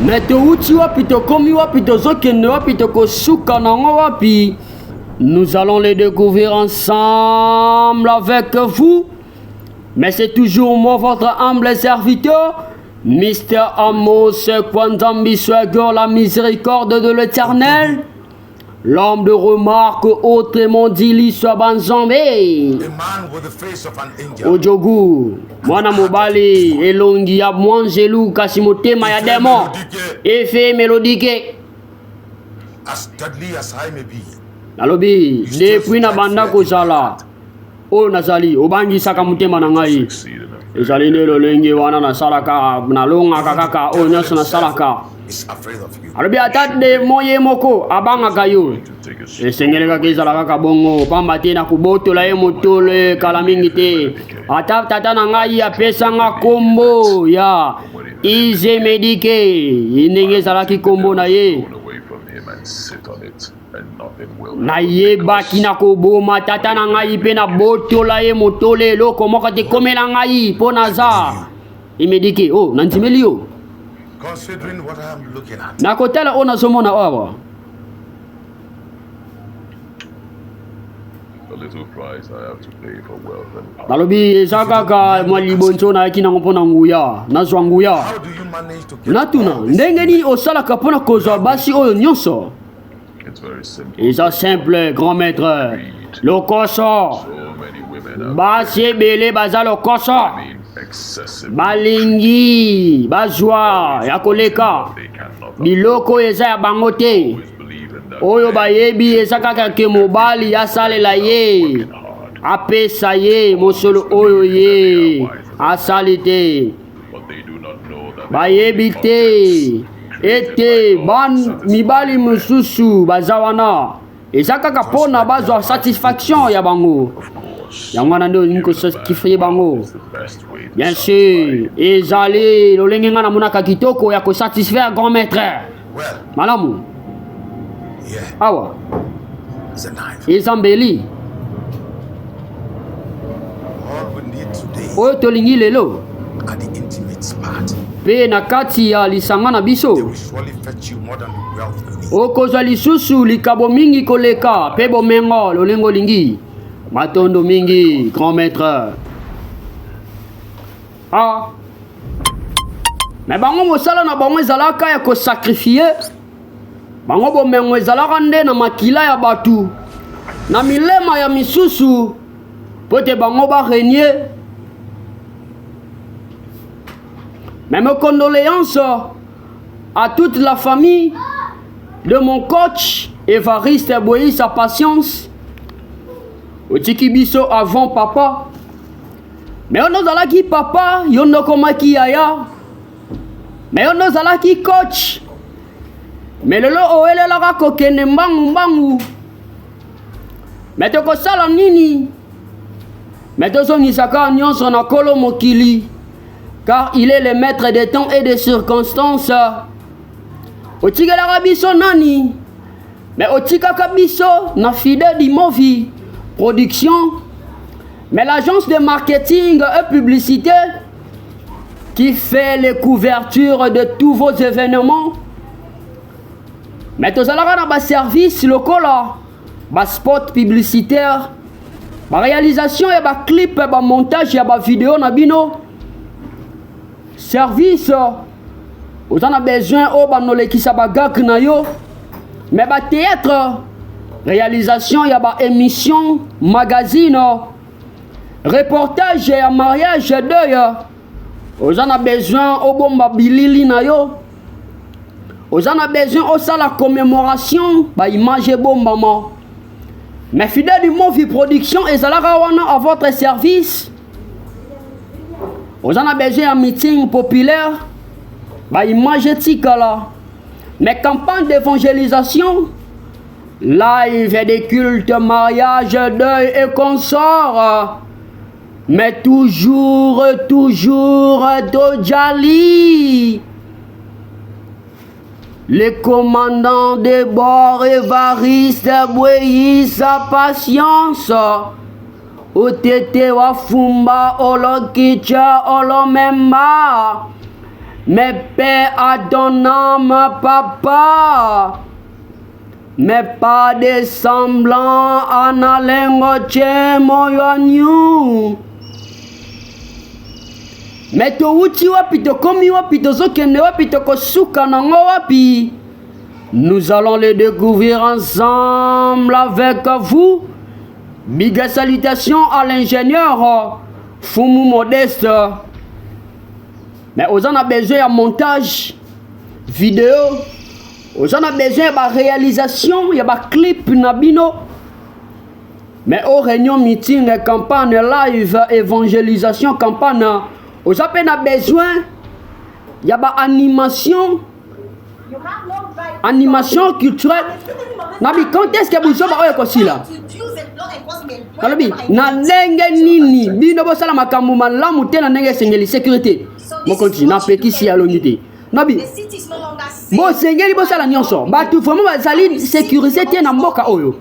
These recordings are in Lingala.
Mais touti wapi to komi wapi to zokende wapi to kosuka nango wapi. Nous allons les découvrir ensemble avec vous. Mais c'est toujours moi, votre humble serviteur, Mr. Amos Kwanzambi Swagger, la miséricorde de l'Éternel. L'homme de remarque, autrement dit, l'histoire banzambe. Ojogu, mwana mobali, elongi ya mwanjelu, kasimotema ya demo, effet mélodique. As deadly as I may be. Nalobi, depuis na banda kozala, o nazali, obangi saka mutema na ngai. Ezali ne lolenge wana na salaka, na longa kakaka, o nyonso na salaka. Alobi atade moye moko abanga kayo. Esengeleka kezala kaka bongo pamba te na kubotola ye motole kala mingi te. Ata tata na ngai apesa nga kombo ya Ize Medike. Ndenge ezalaki kombo na ye. Na ye baki na koboma tata na ngai pe na botola ye motole eloko moko te komela ngai po naza. Imedike, oh nantimeli yo. Considering what I am looking at. Na kotela ona somona awa. A little price I have to pay for wealth and power. Nalobi ezakaka mwalibonso na yaki na mpona nguya, nazwa nguya. How do you manage to get Natuna, ndenge ni osalaka pona kozwa basi oyo nyonso. It's very simple. Eza simple, grand maître. Lokoso. So many women have Basi ebele baza lokoso. excessive. Balingi, bazwa, ya koleka. They cannot Biloko eza ya bango te. always believe in that. Oyo bayebi eza kaka ke mobali asalela ye. Apesa ye, mosolo oyo ye. Asali te. But they do not know that Bayebi te. Ete ban mibali mususu bazawana. Eza kaka pona bazwa satisfaction ya bango. Yango wana ndio niko satisfait bango. it's the best way to Bien sûr, ezali lolenge nga namonaka kitoko ya kosatisfaire grand maître. well? Malamu. Yeah, Awa, it's a knife. ezambeli. All we need today Oyo tolingi lelo. are the intimate part. Pe na kati ya lisanga na They biso. will surely fetch you more than the wealth you need. Okozwa lisusu likabo mingi koleka. Pe bomengo lolengo lingi. Matondo mingi, grand maître. Ah. Mais bango mosala na bango ezalaka ya kosakrifie. Bango bomengo ezalaka nde na makila ya batu. Na milema ya misusu. Pote bango ba régner. Mais mes condoléances à toute la famille de mon coach Évariste Boyi, sa patience. Otiki biso avant papa. Mais on a qui papa, yon komaki yaya. Mais on a qui coach. Mais lelo oele la kokene mbangu mbangu. Mais toko sala nini? Mais tozo nisaka nyonso na kolo mokili. Car il est le maître des temps et des circonstances. Otika la biso nani? Mais otika kabiso na fidèle d'Imovi production. Mais l'agence de marketing et publicité qui fait les couvertures de tous vos événements. Mais tous allons dans service local, bas spot publicitaire, bas réalisation et bas clip, bas montage et bas vidéo nabino. Service, vous en avez besoin au banole qui s'abagak na yo. Mais bas théâtre, réalisation et bas émission, magazine, reportage et mariage deuil. Vous en avez besoin au bomba bilili na yo. Vous en avez besoin au la commémoration, bah image bomba. Mais fidèle du Movi Production et Zalarawana à votre service. Vous en avez besoin un meeting populaire, bah image tikala. Mais campagne d'évangélisation, live et des cultes, mariage, deuil et consorts. Mais toujours Dojali. Les commandants de bord Évariste Boyi, sa patience. Otete Wafumba, Olokicha, Olomemba. mes pères Adonam, papa, mais pas de semblant analengo chemoyanyu. Mais touti wapi tokomi wapi tozokende wapi tokosuka nango wapi. Nous allons les découvrir ensemble avec vous. Big salutations à l'ingénieur Fumu Modeste. Mais on a besoin de montage vidéo. On a besoin de réalisation, il y a des clips nabino. Mais au réunion meeting, campagne live, évangélisation, campagne, on a besoin, il y a des animation. Animation culturelle. Nabi, quand est-ce que vous avez aussi là? Nabi, na ndenge nini bino bosala makambo malamu te na ndenge sengeli sécurité. Mo continue na petit ya l'unité. Nabi, bo sengeli bosala nyonso. Ba tu vraiment bazali sécurité te na mboka oyo.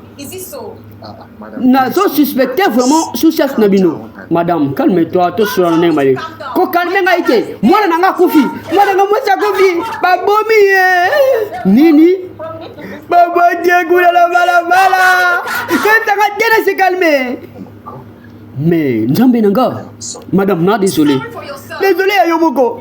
Na zo suspecté vraiment sous chef nabino. Madame, calme-toi, to sur na mali. Ko calme nga ite. Mwana nanga kufi. Mwana nga mwesa kufi. Ba bomi nini? Baba Diego la bala. Quand t'as gagné se calmer. Mais Nzambe nanga. Madame na désolé. Désolé Ayomoko.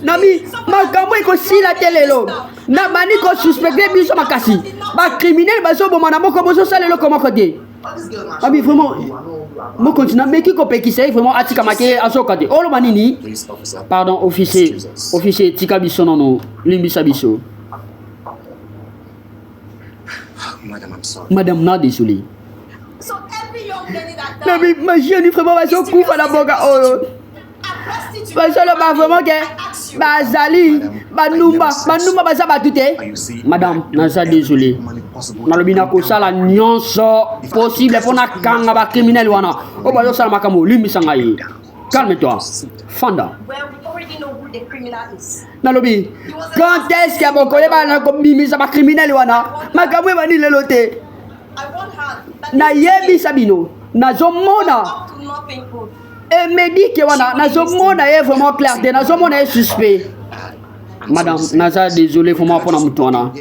Nami, makambo iko sila telelo. Na bani ko suspecté biso makasi. Ba criminel baso bo mana moko boso salelo comment côté. Abi vraiment mo continue mais qui ko pekisa vraiment atika make asokate. Olo manini? Pardon officier tika biso nono limbisa biso. Madame na désolé. Mais ma jeune vraiment va se couper à la boga oh. Parce que là vraiment que bazali banumba baza batute. Madame na ça désolé. Na lobina ko sala nyonso possible pour na kanga ba criminel wana. O ba yo sala makamo limbisa ngai. Calme-toi. Fanda. Nalobi, quand est-ce que mon collègue va bimisa ba criminel wana? Makamwe bani lelote. Na yebi sabino, na zomona. Et me dit que wana, na zomona est vraiment clair, na zomona est suspect. Madame, naza désolé vraiment pour na mutwana.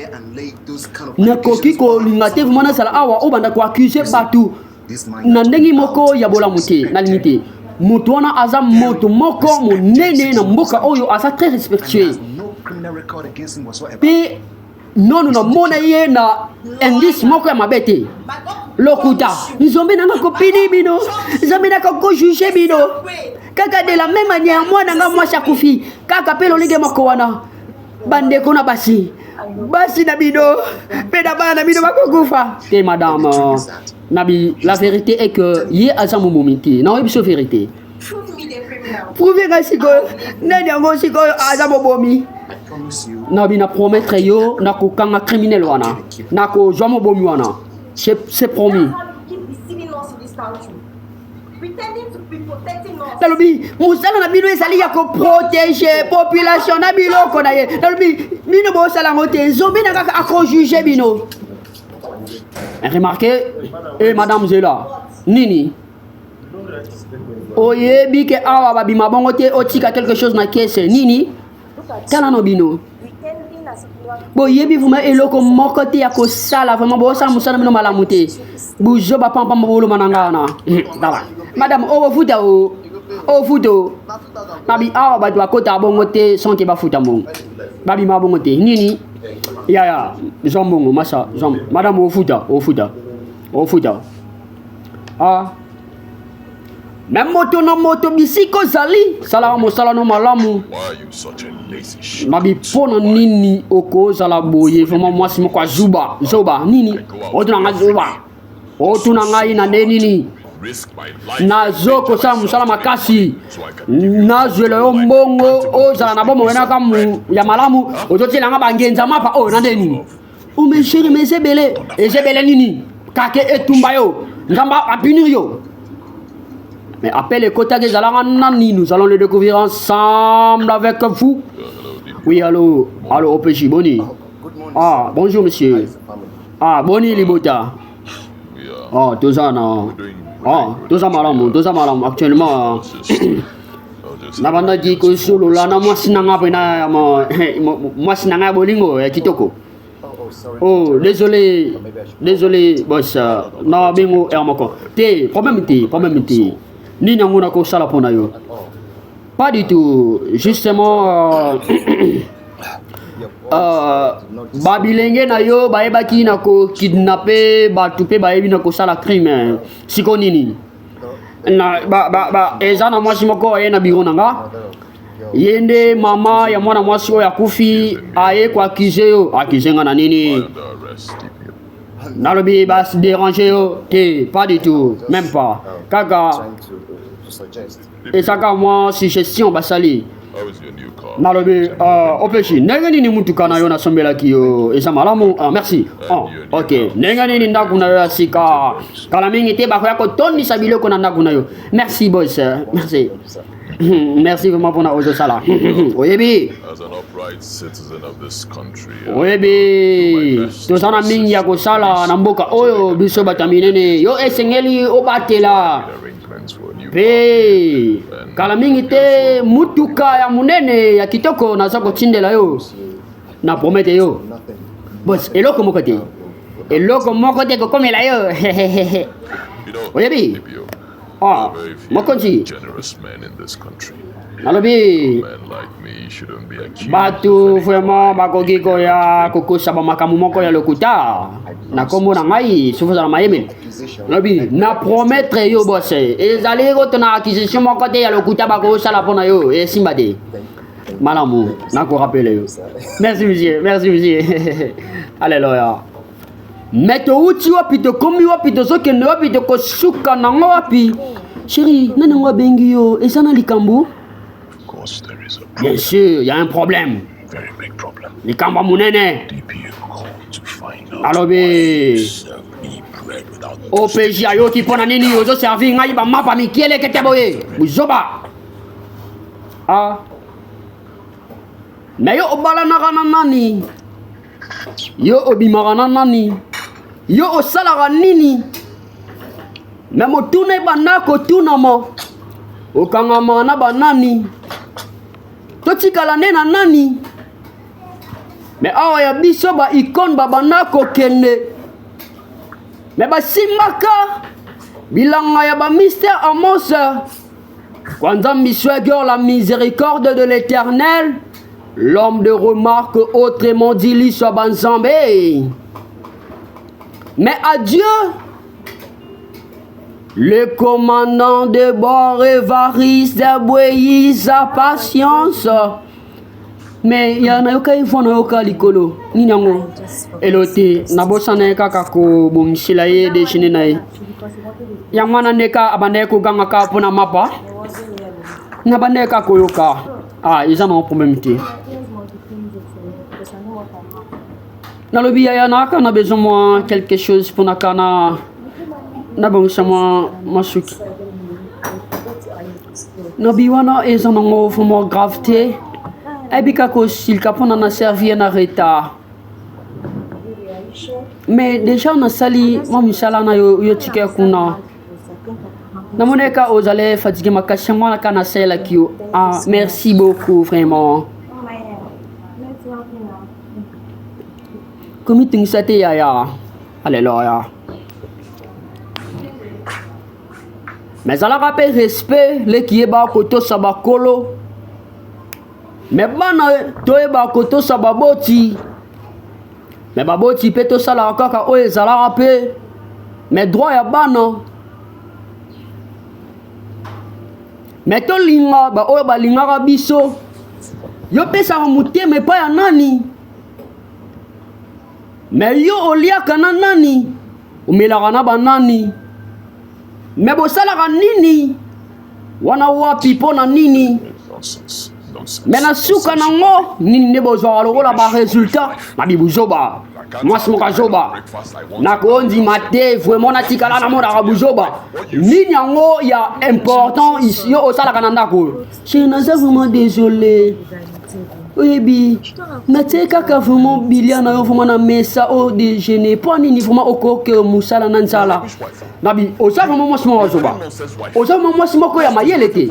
Na koki ko lingate vraiment na sala awa o banda ko accuser partout. Na ndengi moko ya bola muté, na limité. Mutwana aza moto moko monene na mboka oyo asa très respectueux. Puis non nous mona ye na indice moko ya mabete. Lokuta, nzombe nanga kopini bino, nzombe nanga ko juger bino. Kaka de la même manière moi nanga moi chakufi, kaka pelo lege moko wana. Bande kona basi. Basi na bino, peda bana bino bakokufa. Te madame Nabi, la vérité est que yé aza momomiti. Non, c'est la vérité. Prouvez nga siko, nani yango siko aza mobomi. Nabi na promettre yo na ko kanga criminel wana. Na ko jwa mobomi wana. C'est promis. Nalobi, musala na bino ezali ya ko protéger population na biloko na ye. Nalobi, bino bo sala ngote, zombi na kaka ako juger bino. Remarquez, et Madame Zela, Nini. Oyebi ke awa babima bongo te otika quelque chose na kese. Nini? Tala no bino. Boyebi vuma eloko moko te ya ko sala vraiment bo sala musala bino malamu te. Bujo ba pampa mbolo mananga na. Dala. Madame o futa o futo. Nabi awa ba dwa kota bongo te sonke ba futa mon. Babi ma bongo te. Nini? Ya, zombongo masa zom. Madame o futa. Ah. Même moto na moto bisiko zali. Salamu salano malamu. Why are you such a lazy shit? Nabi pona nini oko zala boye vraiment moi simo kwa zoba nini? Otuna zuba. Otuna ngai na nini? Risk my life. Nazo ko sa musala makasi. Nazo le mbongo ozala na bomo wena kamu ya malamu ozoti langa bangenza mapa na nini? Ome chéri mais ezebele nini? Kake etumba yo. Ngamba apinir yo. Mais appelle les quotas des Alanganani, nous allons le découvrir ensemble avec vous. Oui, allô, OPJ, Boni. Ah, bonjour monsieur. Ah, Boni Libota. Ah, tout ça, non. Ah, tout ça, madame, actuellement. just nabandaki kosolola na mwasi na nga pena mwasi na nga bolingo ya kitoko. Oh, désolé boss, na bengo ermoko te problème te nini yango na kosala mpona yo? Pas du tout, justement babilenge na yo bayebaki na kokidnappe bato mpe bayebi na kosala crime siko nini eza na mwasi moko aye na biro na nga ye nde mama ya mwana mwasi oyo akufi aye koakize yo akize nga na nini under arrest. nalobi basidérange yo te pas du tout même pas kaka ezaka mwa suggestion basali How is your new car? nalobi opeshi ndenge nini mutuka na yo nasombelaki yo eza malamu merci ok ndenge nini ndako na yo ya sika kala mingi te bakoya kotondisa biloko na ndako na yo merci boss merci merci vraiment mpona ozosala oyebi As an upright citizen of this country, oyebi toza na mingi ya kosala na mboka oyo biso bato ya minene yo esengeli obatela arrangements for a new mpe kala mingi te mutuka ya munene ya kitoko naza kotindela yo na promete yo bos eloko moko te kokomela yo You know, oyebi Libyo, very few mokonzi generous men in this country. nalobi Men like me shouldn't be accused bato vraiment bakoki koya kokosa bamakambo moko ya lokuta na kombo na ngai sofozala mayebe nalobi na promettre yo bos ezali kotona accusation moko te ya lokuta bakosala mpona yo esimba te malamu nakorapele yo merci monsieur alleluya me touti wapi tokomi wapi tozokende wapi tokosuka nango wapi chéri nani yango abengi yo eza na likambo? Of course, there is a Bien sûr, il y a un problème. very big problem. Likambo munene. DPU called to find out Alobi. serve me bread without OPJ ayoki mpona nini ozoservi ngai bamapa mikiele kete boye buzoba me yo obalanaka na nani? Yo obimaka na nani? Yo osalaka nini? me motuna ebanda kotunama okangama na banani? Totikala nde na nani? me awa ya biso ba ikone babanda kokende me basimbaka bilanga ya ba mystère Amos kwanza miswegeur la miséricorde de l'Éternel l'homme de remarque autrement dit l'iswa banzambe mais à Dieu le commandant de bord Évariste aboyi sa patience mais ya nayoka ifo nayoka likolo nini yango elote nabosana ye kaka kobongisela ye deshine na ye yango wana ndeka abanda ye kogangaka mpona mapa nabanda ye kaka koyoka eza na problème te nalobi yaya naka na besoin mwa quelque chose mpona ka nabongisa mwa masuki nabi wana eza nango fo mwa grave te ebika kosilika mpona na servir na retard mais déjà nasali mwa misala na yo tika kuna namoneka ozale fatigué makasi yango wana ka nasalelaki yo merci beaucoup vraiment komitungisa te yaya alleluya mais ezalaka mpe respect leki yeba kotosa bakolo me bana toyeba kotosa baboti me baboti mpe tosalaka kaka oyo ezalaka mpe me droit ya bana me tolinga baoyo balingaka biso yo pesaka motema epai ya nani me yo oliaka na nani omelaka na banani me bosalaka nini wana wapi mpo na nini nonsense. me na suka nango nini nde bozwaka lokola baresultat nabi buzoba mwasi moko azoba nakondima te vraiment natikala namonaka buzoba nini yango ya important yo osalaka na ndako oyo chéri naza vraiment désolé oyebi natie kaka vraiment bilia na yo vraiment na mesa au déjeuner po nini vraiment okoke musala na nzala nabi oza vraiment mwasi moko azoba oza vraiment mwasi moko ya mayele te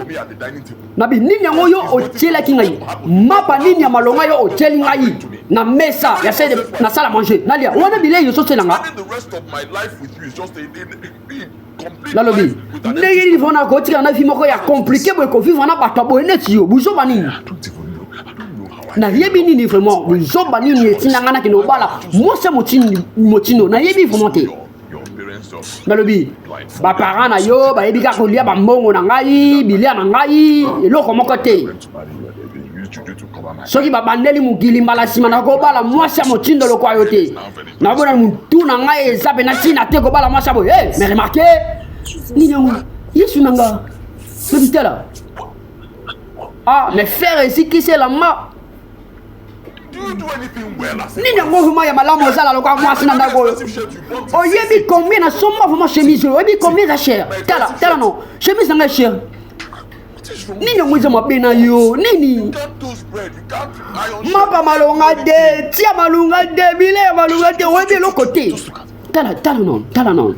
nabi nini yango yo otielaki ngai mapa nini ya malonga yo otieli ngai na mesa ya sede na sala manger nalia wana bilei yo soselanga lalobi ndenge nini vraiment nakotika na vie moko ya compliqué boye kovivre na bato boye neti yo buzoba nini nayebi nini vraiment buzoba nini etinanga na kende obala mwasi motino nayebi vraiment te nalobi baparent na yo bayebi kaka kolia bambongo na ngai bilia na ngai eloko moko te soki babandeli mokili mbala nsima na kobala mwasi ya motindo lokwa yo te nabona mutu na ngai eza mpe na ntina te kobala mwasi ya boye mais remarke nini yango yesu na nga lobi tala mais faire esikiselama nini yango vraiment ya malamu ozala lokwa mwasi na ndako oyo oyebi combien na somba vraiment chemise oyo oyebi combien eza cher tala non chemise na ngai cher nini yango eza mabe na yo nini mapa malonga de tia malonga de bile ya malonga de oyebi eloko te tala non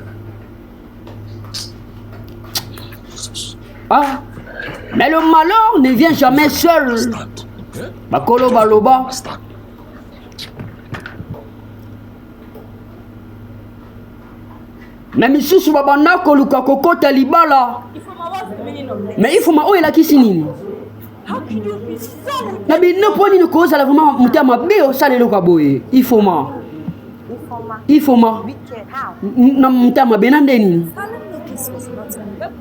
mais le malheur ne vient jamais seul bakolo baloba mais misusu babanda koluka kokota libala mais il faut ma oyo elakisi nini na bino mpo nini kozala vraiment motema mabe osala eloko ya boye il faut ma na motema mabe na nde nini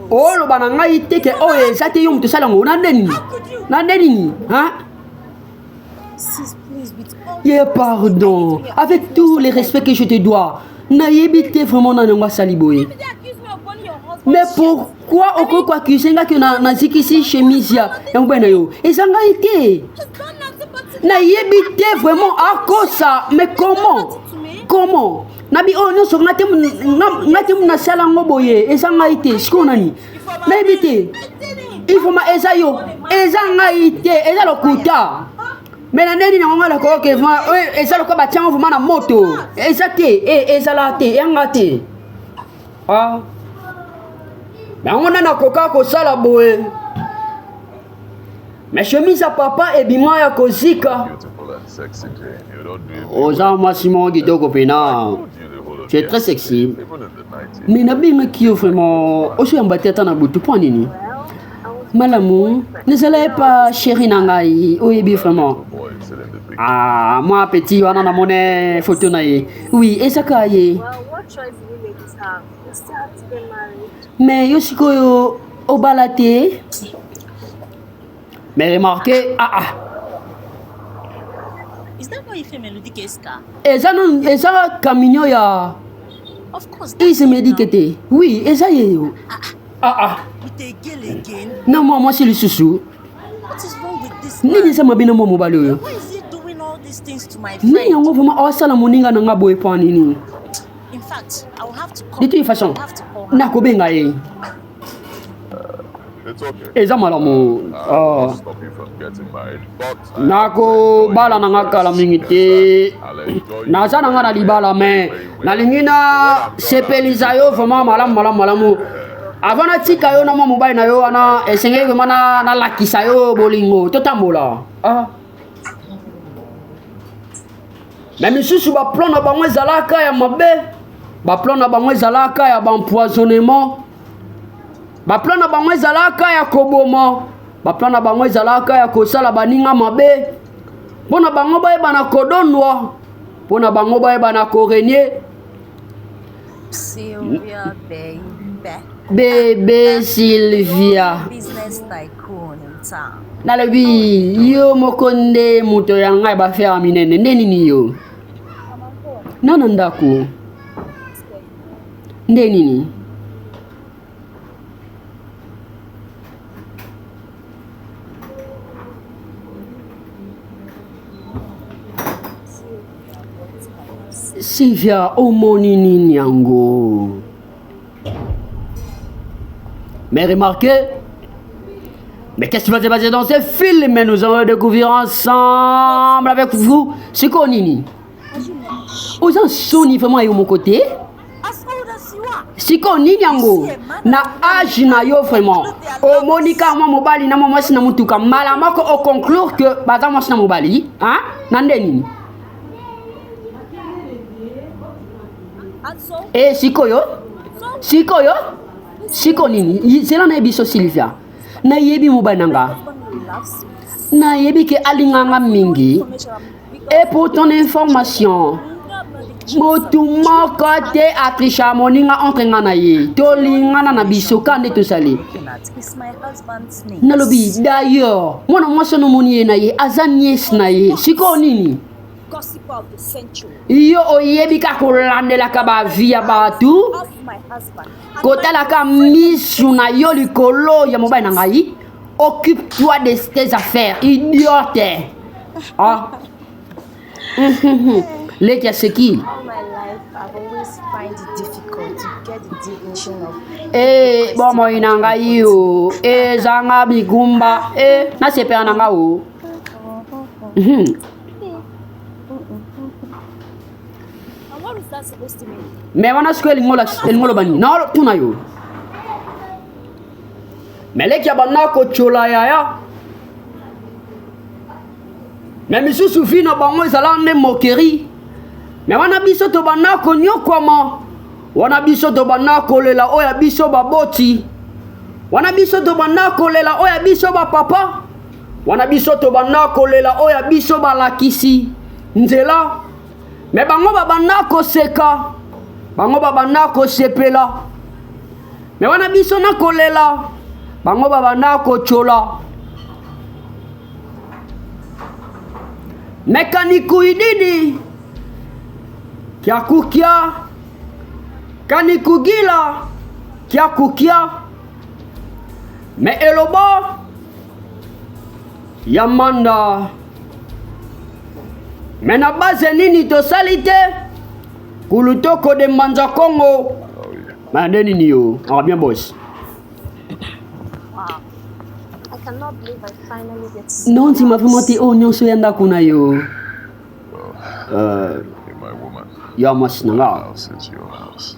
oloba na ngai teke oyo eza te yo moto osala yango na nde nini pardon avec tout les respects que je te dois nayebi te vraiment na nango asali boye mais pourquoi okoki koaccuse nga ke nazikisi chemise ya mobali na yo eza ngai te nayebi te vraiment akosa mais comment nabi oyo nyonso nga te nasala yango boye eza ngai te sikoyo nani nayebi te ifoma eza yo eza ngai te eza lokuta mais na ndeni nango nga nakoyoke eza lokola batiango vraiment na moto eza te ezala te yanga te yango nde nakoka kosala boye mais chemise ya papa ebima ya kozika oza mwasi moko kitoko pena tu es très sexy mais nabengaki yo vraiment osoyamba te ata na butu mpo nini malamu nazala ye pa chéri na ngai oyebi vraiment moi petit wana namone photo na ye oui ezaka ye mais yo sikoyo obala te mais remarquez Is that why you feel Melody Keska? Eza caminho ya Of course. Is médicité. Oui, eza yo. With a girl again. Non, moi c'est le sousou. What is wrong with this Nini sa mabina mo mobalo yo? Why is he doing all these things to my Nini friend? yango vraiment awasala moninga na nga boye pa nini? In fact, I will have to call. De toute façon, I will have to call her. nakobenga ye. It's okay. Eza malamu. I'll stop you from getting married, but Nako bala na nga kala mingi te. I'll enjoy you. Naza na nga na libala me. Nalingi na sepeliza yo vraiment malamu. Avant na tika yo na mwa mobile na yo wana esengeli vraiment na lakisa yo bolingo totambola. Mais misusu ba plan na bango ezalaka ya mabe. Ba plan na bango ezalaka ya empoisonnement. Ba plan na bango ezalaka ya koboma. Ba plan na bango ezalaka ya kosala baninga mabe. Pona bango bayeba na kodonwa. Pona bango bayeba na korenye. Sylvia, baby. Bébé Sylvia. Business tycoon in town. Nalobi yo mokonde moto ya ngai ba faire minene nde nini yo? Nana ndako. Nde nini? Sylvia omoni nini yango? Mais remarquez, Mais qu'est-ce qui va se passer dans ce film? Mais nous allons le découvrir ensemble avec vous. C'est quoi, Nini? Aux Sony vraiment est au mon côté. As old as you are. Si ko Nini yango na âge na yo vraiment. O Monica moi mobali na moi sina mutuka malama ko au conclure que baza moi sina mobali, hein? Nande nini? And so, Eh siko yo? Siko yo? Siko nini? C'est là na biso Sylvia. Na yebi mobali nanga. husband loves you. Na yebi ke alinganga mingi. Information Et pour ton information, motu moko te atrisha moninga entre nga na ye. Tolingana na biso kande tosali. is my husband's name. Nalobi d'ailleurs, mwana mwasi no moni ye na ye aza niece na ye. Siko nini? Gossip of the century Yo oyebi ka kolandelaka bavie ya bato. of my husband. And Kotalaka misu na yo likolo ya mobali na ngai. Occupe-toi de tes affaires, idiote. Ah. Lekia seki. All my life, I've always find it difficult to get the definition of Eh, bomo inanga yo. Eh, zanga bigumba. Eh, na sepera nanga o. and what is that supposed to mean? Me wana siku elingolo bani. Na tuna yo. Meleki ya banako chola yaya. Me misusu fina bango ezala nde moquerie. Me wana biso to banako nyokwama. Wana biso to banako lela oya biso baboti. Wana biso to banako lela oya biso ba papa. Wana biso to banako lela oya biso balakisi. Nzela. Me bango ba banako seka. Bango ba banako sepela. Me wana biso nakolela. Bango ba banako chola. Mekaniku ididi kia kukia kaniku gila kia kukia me eloba yamanda me na base nini tosalite kulutoko de manza Congo. Oh, yeah. Mande nini yo bien boss. wow. I cannot believe I finally get to Non ti ma vraiment te nyonso yanda kuna yo. Hey, my woman. Ya masnanga. House is your house.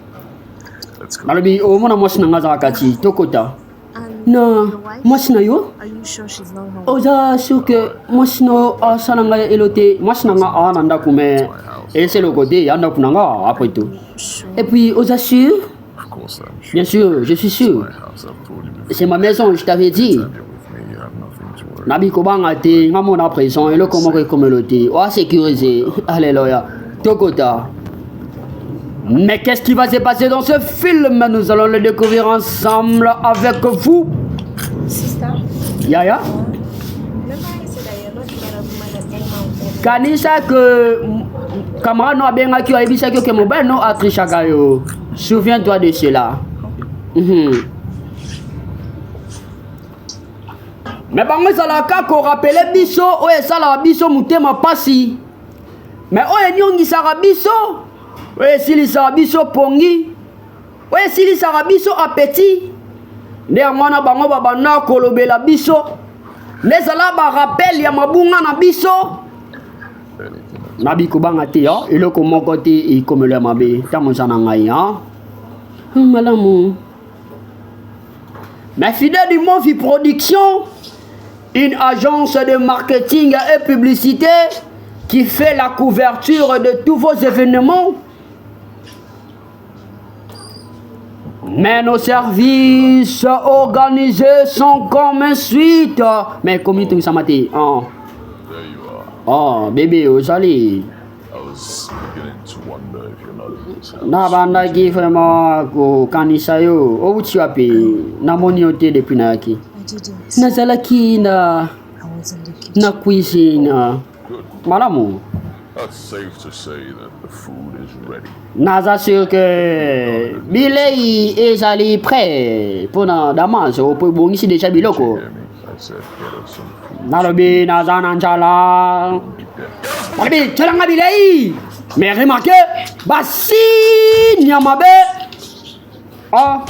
Let's go. Malobi o mona masnanga za kati tokota. And Na your wife? masna yo. Are you sure she's not home? Oza sûr que masno asananga elote masnanga ananda kume et c'est le côté yanda kunanga après tout. Sure. Et puis oza sûr? Of course, I'm sure. Bien sûr, je suis sûr. My house, I've told you before. C'est ma maison, je t'avais dit. You're with me, you have nothing to worry. Nabi kobanga te ngamona présent et le comment que comme elote. O sécuriser. Alléluia. Tokota. Mais qu'est-ce qui va se passer dans ce film? Nous allons le découvrir ensemble avec vous. Sister, Yaya? remember I said that you're not the kind of woman that anyone will Kanisa que camarade no abenga ki aibisa ki que mobile no atrishaka yo. Souviens-toi de cela. Mais bango salaka ko rappeler biso o esala biso mutema pasi. Mais o enyongisaka biso o esilisaka biso pongi. O esilisaka biso appétit. Nde mwana bango babana kolobela biso. Nezala ba rappel ya mabunga na biso. Anything. Nabi kubanga te ya eloko moko te ikomela mabe tamonza na ngai ya malamu. Mais fidèle du Mofi Production, une agence de marketing et publicité qui fait la couverture de tous vos événements. Mais nos services organisés sont comme suite. Mais comment tu ça matin? There you are. Oh, bébé, osali. I was beginning to wonder if you're not in this house. Na banda ki vraiment ko kanisa yo. O uchi wapi? Na moni ote depuis na yaki. I didn't. Nazalaki na I was in the kitchen. na cuisine. Good. Malamu. That's safe to say that the food is ready. Naza sûr que bilei ezali prêt pour na damas o po bongisi déjà biloko. Hear me? I said get us some food. Nalobi naza na njala. Yeah. Nalobi tolanga bilei. Mais remarquez, basi nyamabe. Ah,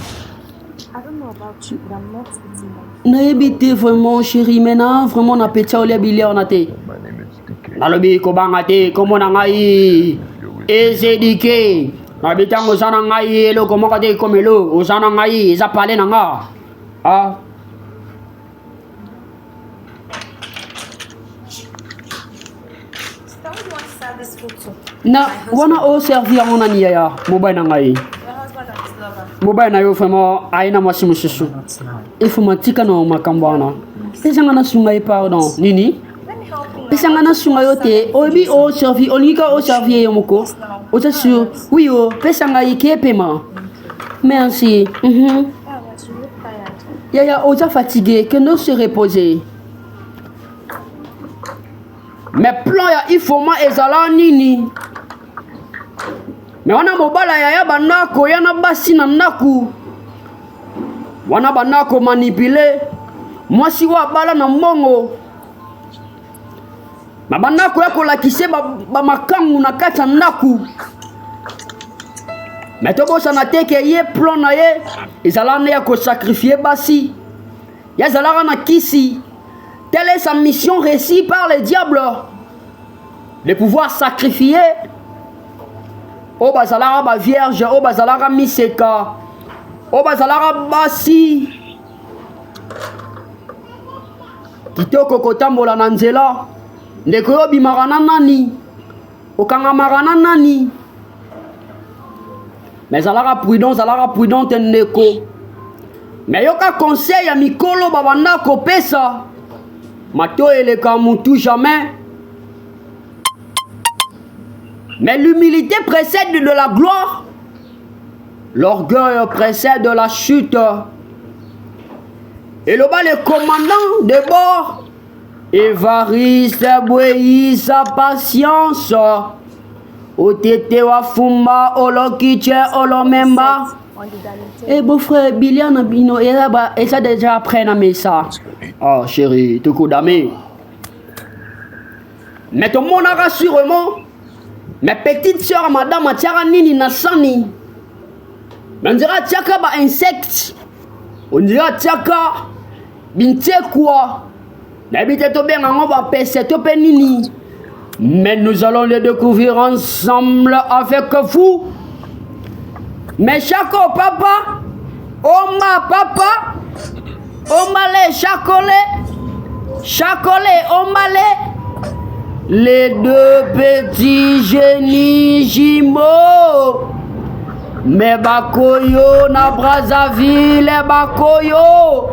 I don't know about you, but I'm not eating my Naebite vraiment chérie maintenant vraiment na petia ole bile on ate. My name is DK. Nalobi ko banga te komo na ngai ezedike. Na bitango sana ngai elo komo ka te komelo osana ngai eza pale na nga. Ah. Sister, who do you want to serve this food to? Na wana o servir mon ani ya mobile na ngai. Your husband and his lover. Mobile na yo vraiment aina mwasi mususu. Informatika na makambo wana. Pesa ngana sunga e pardon. Nini? Let me help you. Pesa ngana sunga yo te. Obi o servi onika o servir yo moko. Ota sur. Oui o pesa ngai ke paiement. Merci. Yeah, but you look tired. Yaya oza fatigué que nous se reposer. Mais plan ya ifoma ezala nini? Mais wana mobala ya bandako yana basi na ndaku. Wana bandako manipuler. Mwasi wa bala na mbongo. Na bandako ya kolakise ba makangu na kati ya ndaku. Mais tobosa na teke ye plan na ye ezala na ya ko sacrifier basi. Ya zala na kisi. Telle est sa mission réussie par le diable. De pouvoir sacrifier. O bazalara ba vierge, o bazalara miseka. O bazalara basi. Kitoko kotambola na nzela. Ndeko yo bimaka na nani? Okangamaka na nani? Mais zalara prudente ndeko. Mais yoka conseil ya mikolo babanda kopesa. Mato eleka mutu jamais. Mais l'humilité précède de la gloire. L'orgueil précède de la chute. Et le bas, le commandant de bord, Évariste Bouéi sa patience. Otete wa fumba, olokiche, olomemba. On the dining table. Eh beau-frère, Bilian Abino, et ça déjà après na ça. Oh chérie, tout coup d'ami. Mais ton monde a rassurement. Mes petites sœurs, madame, tiara nini nasani. Mais on dira tiaka ba insecte. On dira tiaka binte quoi. N'habite to bien en va pèse to penini. Mais nous allons les découvrir ensemble avec vous. Mais chaco papa, oma papa, omale chacolé, omale. Les deux petits génies jumeaux. Mais bakoyo na Brazzaville bakoyo.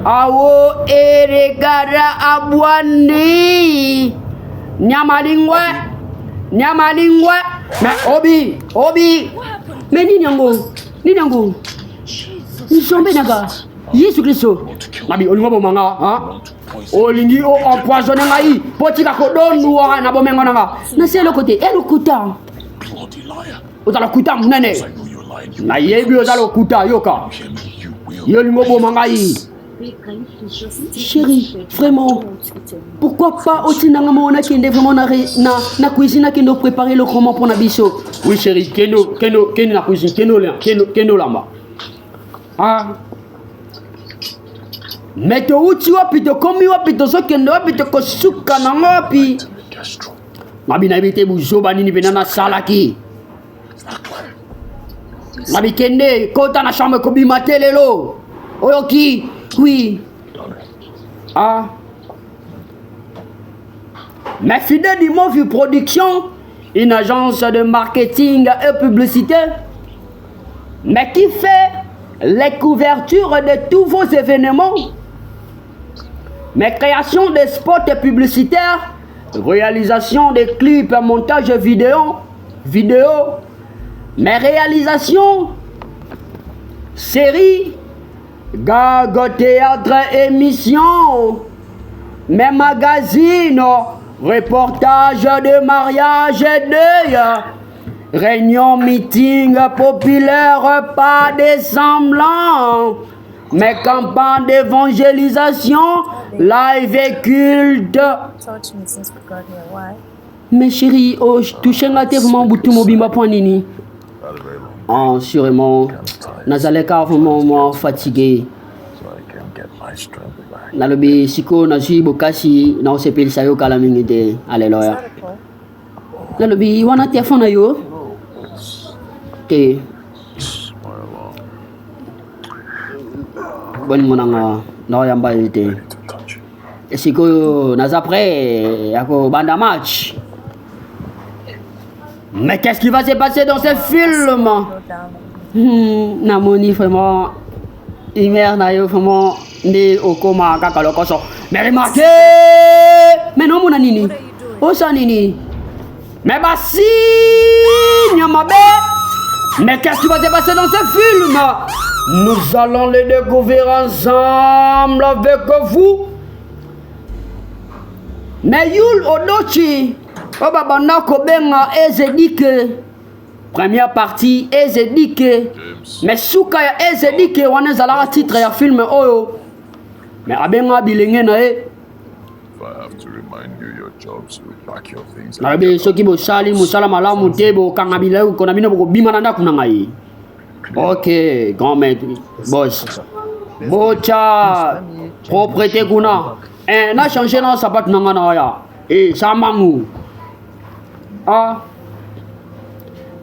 Awo eregara abwani. Nyamalingwe. Mais Obi. Mais nini yango. Nisombe naga. Yesu Kristo. Nabi olingo bomanga, hein? Olingi o empoisonné ngai. Potika ko donu wa na bomengo nanga. Na c'est le côté. Et le kuta. Bloody liar. Ozala kuta munene. I know you're lying. Na yebi ozala kuta yoka. Hear me, you will. Yolingo bomanga yi. Chérie, vraiment. Pourquoi pas aussi na ngamo kende vraiment na cuisine kendo préparer le roman pour nabiso. Oui chérie, kendo na cuisine, kendo lamba. Ah. Mais to uti wapi to komi wapi to so kendo wapi to kosuka na wapi. Castro. Mabi na bite buzoba nini benana salaki. Mabi kende kota na chambre ko bimate lelo. Oyoki, oui. Ah. Mais fidèle du Movie Production, une agence de marketing et publicité, mais qui fait les couvertures de tous vos événements, mes créations de spots publicitaires, réalisation de clips, montage vidéo, mes réalisations, séries, gags, théâtre, émissions, mes magazines, reportages de mariage et deuil, réunions, meetings populaires, pas des semblants, mes campagnes d'évangélisation, live et culte. Touch me since we got here. Why? Mais chérie, oh, touché nga te vraiment boutou mobimba point nini. Not a very long Oh, sûrement, Nazaleka vraiment moi fatigué. so I can get my nice travel bag. Nalobi siko na si bokasi na osepeli sayo kala mingi te. Hallelujah. Is that a phone? Nalobi wana telefone na yo. Te. My alarm. Bon mo nanga na yamba te. Ready to touch it. Siko naza prêt yako banda match. Mais qu'est-ce qui va se passer dans ce film? Slow down. Namoni vraiment Imer na yo vraiment ne okoma kaka lokoso. Mais remarquez, mais non mon nini. Oh ça nini. Mais basi nyamabe. Mais qu'est-ce qui va se passer dans ce film? Nous allons le découvrir ensemble avec vous. Mais Yul Odochi, Obabana Kobenga Ezedike. Première partie, Ezedike. Mais Souka ya Ezedike, wana zala titre ya film oyo. Mais Abenga bilenge na e. If I have to remind you your job, so pack your things. Na be soki bo sali musala malamu tebo kanga bilau kona bino boko bima na ndaku na ngai. Ok, grand maître, boss. Bocha, propriété kuna. Na changé na sapat nanga na ya. Ça mangu. Ah.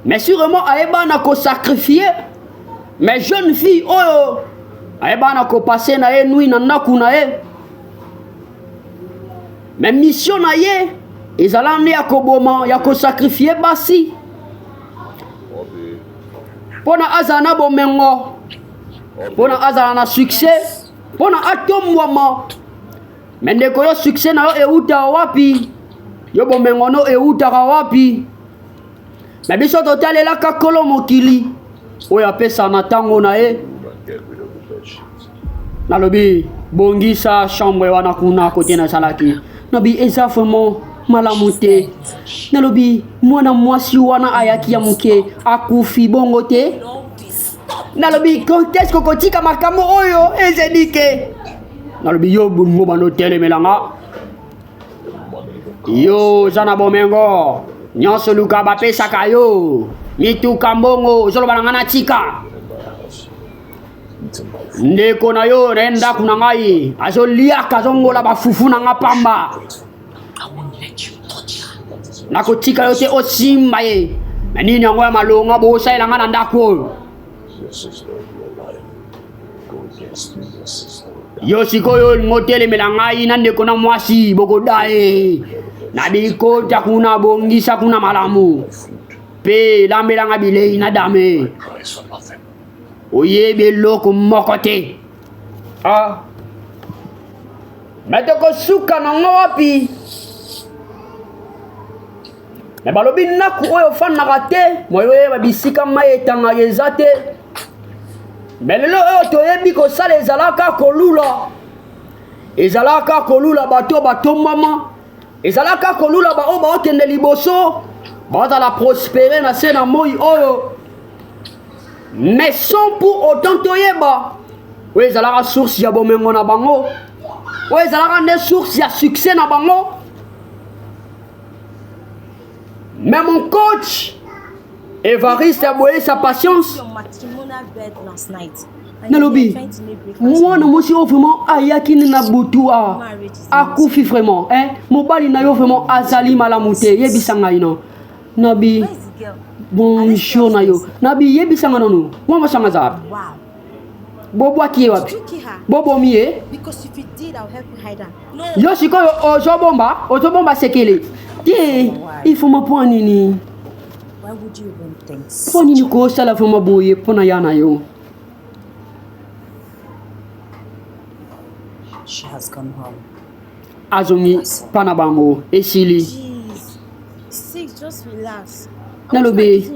Mais sûrement aeba na ko sacrifier. Mais jeune fille oyo. Aeba na ko passer na e nuit na ndaku na e. Mais mission na ye. Ezala ne akoboma ya ko sacrifier basi. Pona azana bomengo. Pona azana na succès. Pona atombwama. Mais ndeko yo succès na yo euta wapi? Yo bomengo no euta wapi? Mais biso totalela kakolo mokili. Oyo apesa na tango na ye. And get rid of the bed sheets. Nalobi bongisa chambre wana kuna kote na salaki. Nabi eza vraiment malamu te. Nalobi mwana mwasi wana ayaki ya muke akufi bongo te. Nalobi quand est-ce que kotika makambo oyo Ezedike? Nalobi yo bungo bano telemelanga. Yo zana bomengo. Nyonso luka bapesaka yo. Mituka mbongo zoloba na ngana tika. Ndeko na yo renda kuna ngai. Azoliaka zongola bafufu na ngapamba. Nakotika yo te osimba ye. Menini yango ya malonga bosa ilanga na ndako. Your sister will be alive. Go against me, your sister. Yo sikoyo ngotele melangai na ndeko na mwasi bokodae. Na bikota kuna bongisa kuna malamu. Pe lamelanga bilei na dame. Price for nothing. Oyebe loko mokote. Ah. Metoko suka na wapi? Me balobi naku oyo fanaka te. Moyo yeba bisika mayetanga yezate. Melelo oyo toyebi kosala ezalaka kolula. Ezalaka kolula bato batombama. Ezalaka kolula ba oba okende liboso. Baza la prospérer na se na moi oyo. Mais sans pour autant toyeba. Oui, ezalaka source ya bomengo na bango. Oui, ezalaka ne source ya succès na bango. Mais mon coach Évariste a boyé sa patience. Your matrimonial bed last night. And Nalobi, you're trying to make breakfast. moi na mosi o vraiment ayaki na butu a akufi vraiment hein mobali na yo vraiment azali malamu te yebisanga ino nabi Where is the girl? bonjour na yo nabi yebisanga nono moi masanga za Wow. bobo aki wapi Did you kill her? bobo mie Because if you did, I'll help you hide her. No. yo sikoyo ozobomba sekele te il faut mapona nini Why would you even think? po nini kosala vraiment boye pona ya na yo She has gone home. azongi pana bango esili Jeez. Six, just relax. Nalobi.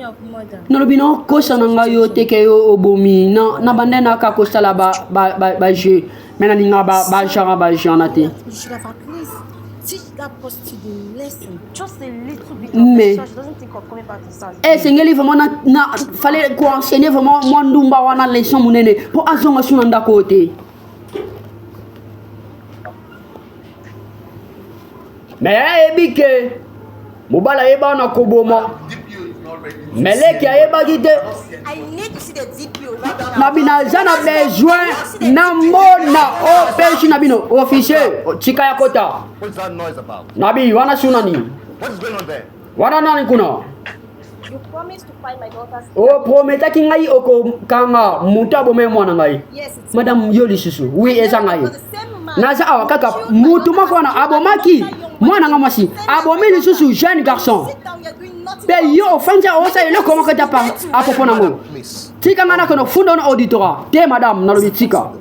Nalobi na kosa na ngai yo teke yo obomi na bande na ka kosala ba jeu mena ninga ba jara ba jana te You should have at least teach that prostitute the lesson. Just a little bit of Mais- so she doesn't think of coming back to start. sengeli vraiment na fallait ko enseigner vraiment moi ndumba wana leçon munene po azonga suna ndako te mais ebi ke mobala yeba na koboma Meleki ayebaki te. I need to see the DPO right now. Na binaza na besoin na mona opeshi na bino officier chika ya kota. What's that noise about? Nabi wana sunani. What is going on there? Wana nani kuna? You promised to find my daughter's. O prometa ki ngai oko kanga muta bo me mwana ngai. Yes, it's Madame Yoli susu. Oui eza ngai. the same man. Naza awa kaka mutu mako na abomaki. Mwana nga masi. Abomi susu jeune garçon. Sit down, you're doing nothing. Pe yo fanja osa ile comment que t'as pas à propos nango. Please. Tika ngana kono fundo na auditora. Te madame nalobi tika.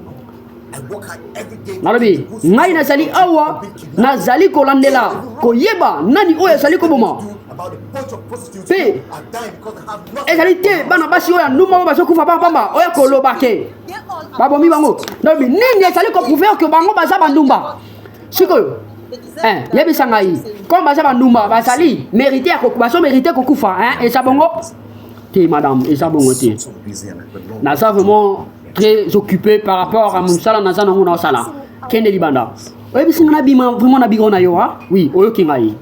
I work hard every day. Nalobi ngai nazali awa nazali kolandela koyeba nani oyo azali koboma. About the bunch of prostitutes Pe who are dying because they have nothing. ezali te bana basi oyo nduma bazokufa pamba oyo koloba ke. They're all Babomi bango. Nalobi nini ezali ko prouver que bango baza bandumba. Sikoyo yebisa ngai comme baza bandumba bazali mérité ya baso mérité kokufa hein et ça bongo te madame et ça bongo te. So busy and I've been Naza vraiment très occupé par rapport à Moussala Naza nango na sala. Kende libanda. Oyebisi ngana bima vraiment na bigo na yo ha? Oui, oyo kingai.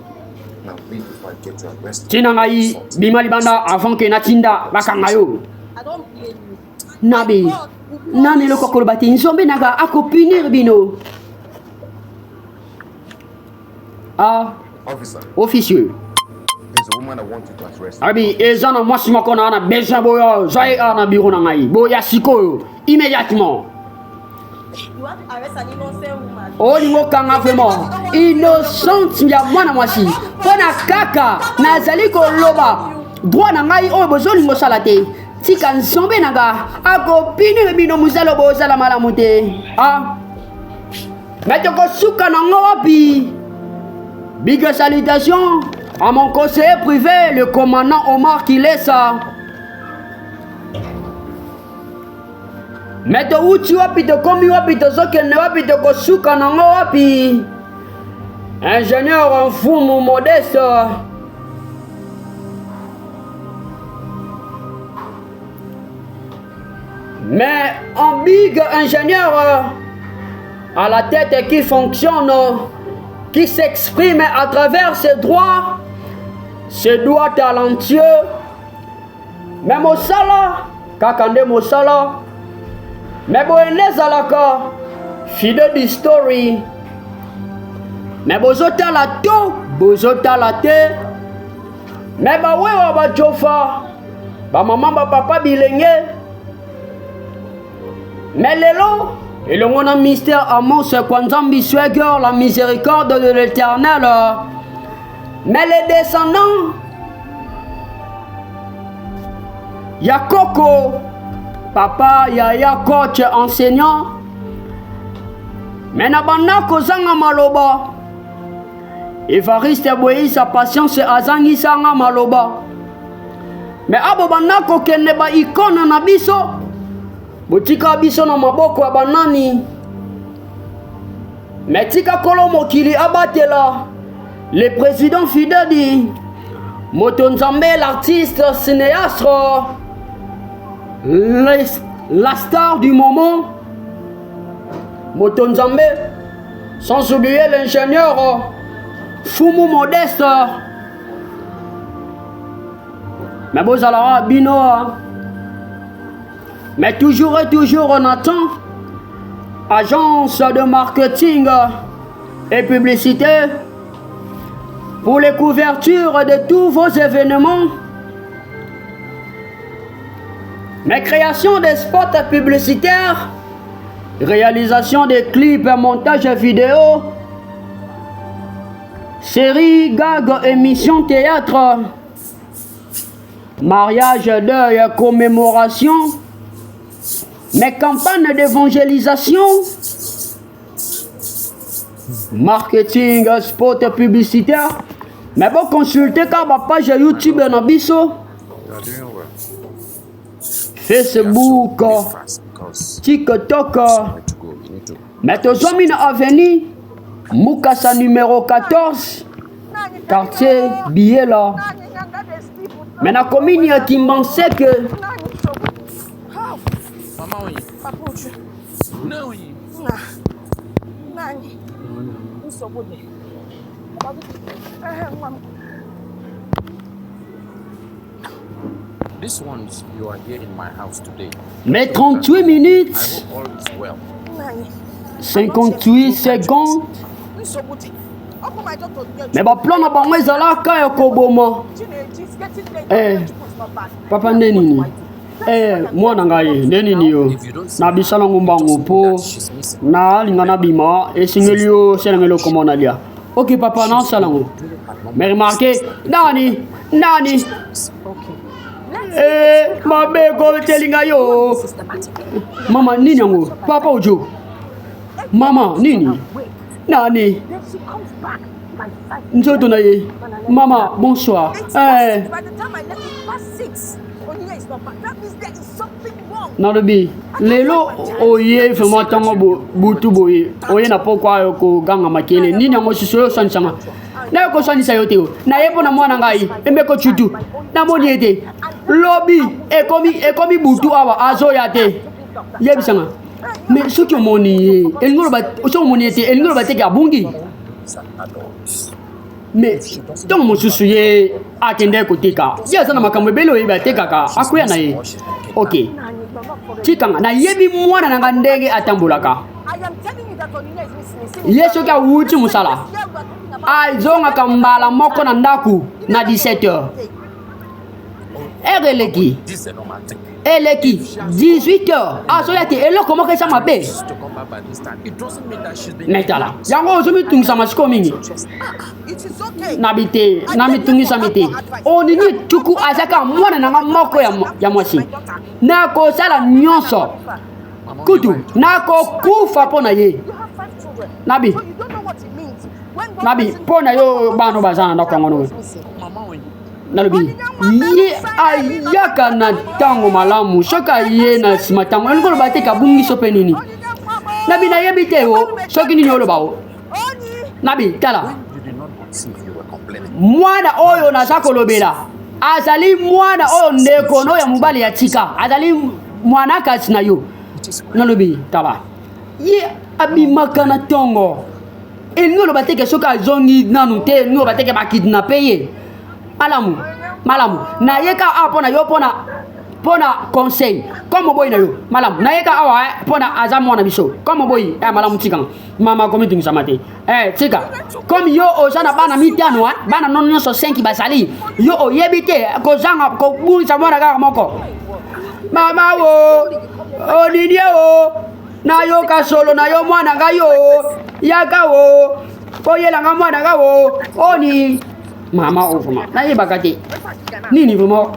now leave before I get you arrested. Tina ngai bima libanda avant que natinda bakanga yo. I don't blame you. Nabi. Nani loko kolobati nzombe naga akopunir bino. Ah, Officer, officieux. there's a woman I want you to arrest. Abi ezana mwasi moko na ana besoin boyo zai ana biro na ngai. Boya sikoyo immédiatement. You want to arrest an innocent woman. Olingo kanga vraiment innocente ya mwana mwasi pona kaka nazali koloba droit na ngai oyo bozolingo sala te tika nzombe nanga akopinire bino mosala bozala malamu te ah mais tokosuka nango wapi. Big salutations à mon conseiller privé le commandant Omar Kilesa. Mais to uchi wapi to komi wapi to zokende wapi to kosuka nango wapi. Ingénieur en fumu modeste. Mais un big ingénieur à la tête qui fonctionne, qui s'exprime à travers ses doigts talentueux. Mais Mosala, Kakande Mosala. Mais boende zalaka fidèle du story. Mais bozota la to, bozota la te. Mais ba wewa ba jofa, ba maman ba papa bilenge. Mais lelo, et le mon mystère Amos Kwanzambi Swagger, la miséricorde de l'Éternel. Mais les descendants, Yakoko. Papa yaya coach enseignant mais na banda kozanga maloba Evariste boyi sa patience azangi sanga maloba mais abo banda kokende ba ikona na biso botika biso na maboko ya banani mais tika kolo mokili abatela le président Fidadi Moto Nzambe l'artiste cinéaste la star du moment, Moto Nzambe, sans oublier l'ingénieur Fumu Modeste. Mais Bozalara Bino, mais toujours et toujours on attend, agence de marketing et publicité, pour les couvertures de tous vos événements. Mais création des spots publicitaires, réalisation des clips, montage vidéo, séries, gags, émissions théâtre, mariage, deuil, commémoration, mais campagnes d'évangélisation, marketing, spot publicitaire. Mais bon, consultez car ma page YouTube Nabiso. You're doing well. Facebook, Fast because TikTok, to go. You need to. mais Tozomine Avenue, Mukasa numéro 14, quartier Biela. Mais na commune ya Kimbansek, Mama oyi. Papa Uju. Ne oyi. Nani? Nsogbu dị. Nwa m. This ones you are here in my house today. Mais 38 I minutes, hope all is well. 58 secondes. Open my door to get Mais ba plan na bango ezalaka ya koboma. It's getting late. Eh. Not bad. Papa nde nini? Mwana ngai nde nini yo? Na bisala ngombango po na linga na bima esingeli yo selengeli okomona lia. Ok papa na salango. Mais remarquez, nani? Mabe ko telinga yo. Mama nini yango? Papa ojo. Mama nini? Nani? Then she comes back by 5. Nzoto na ye. Mama bonsoir. By the time I left it past 6. Onyinye is not back. That means there is something wrong. Nalobi lelo oye vraiment tango butu boye oye na pokwa yo ko ganga makele nini yango susu yo sansanga na ko sanisa yo te na yepo na mwana ngai embe ko chutu na moni ete lobi ekomi butu awa azo ya te yebisanga mais ce que moni elingolo ba so moni ete elingolo ba te ka bungi mais donc mosusu ye akende koteka ye aza na makambo ebele oyebi atekaka akoya na ye ok tikanga na yebi mwana na nga ndenge atambolaka I am telling you that Onyinye is missing. ye soki awuti mosala azongaka mbala moko na ndaku na 17h ere eleki This is a normal thing. eleki 18h azoya te eloko moko esa mabe To come back by this time. It doesn't mean that she's been. metala yango ozomitungisa masiko mingi It is okay. na mitungisami te oningi tuku azaka mwana na nga moko ya mwasi nakosala nyonso kutu nakokufa mpo na ye You have 5 children. nabi So you don't know what it means. When one nabi person mpo na yo bana baza na ndako yango nowe is missing. Mama, when you nalobi ye ayaka na ntango malamu soki aye na nsima ntango elingi oloba te kabungiso mpe nini nabi nayebi te o soki nini oloba o nabi tala you did not conceive, you were complaining. mwana oyo naza kolobela azali mwana oyo ndeko no ya mobali ya tika azali mwana kasi na yo nalobi tala ye abimaka na ntongo elingi oloba teke soki azongi nanu te elingi oloba teke bakidnape ye malamu nayeka awa mpona yo mpona conseil comme oboyi na yo malamu nayeka awa mpona aza mwana biso comme oboyi malamu tikanga mama komitungisama te tika comme yo oza na bana mitano bana no nyonso 5 bazali yo oyebi te kozanga kobungisa mwana kaka moko mama wo oninie o nayoka solo na yo mwana ngai yo yaka wo oyelanga mwana nga wo oni mama o vraiment nayebaka te nini vraiment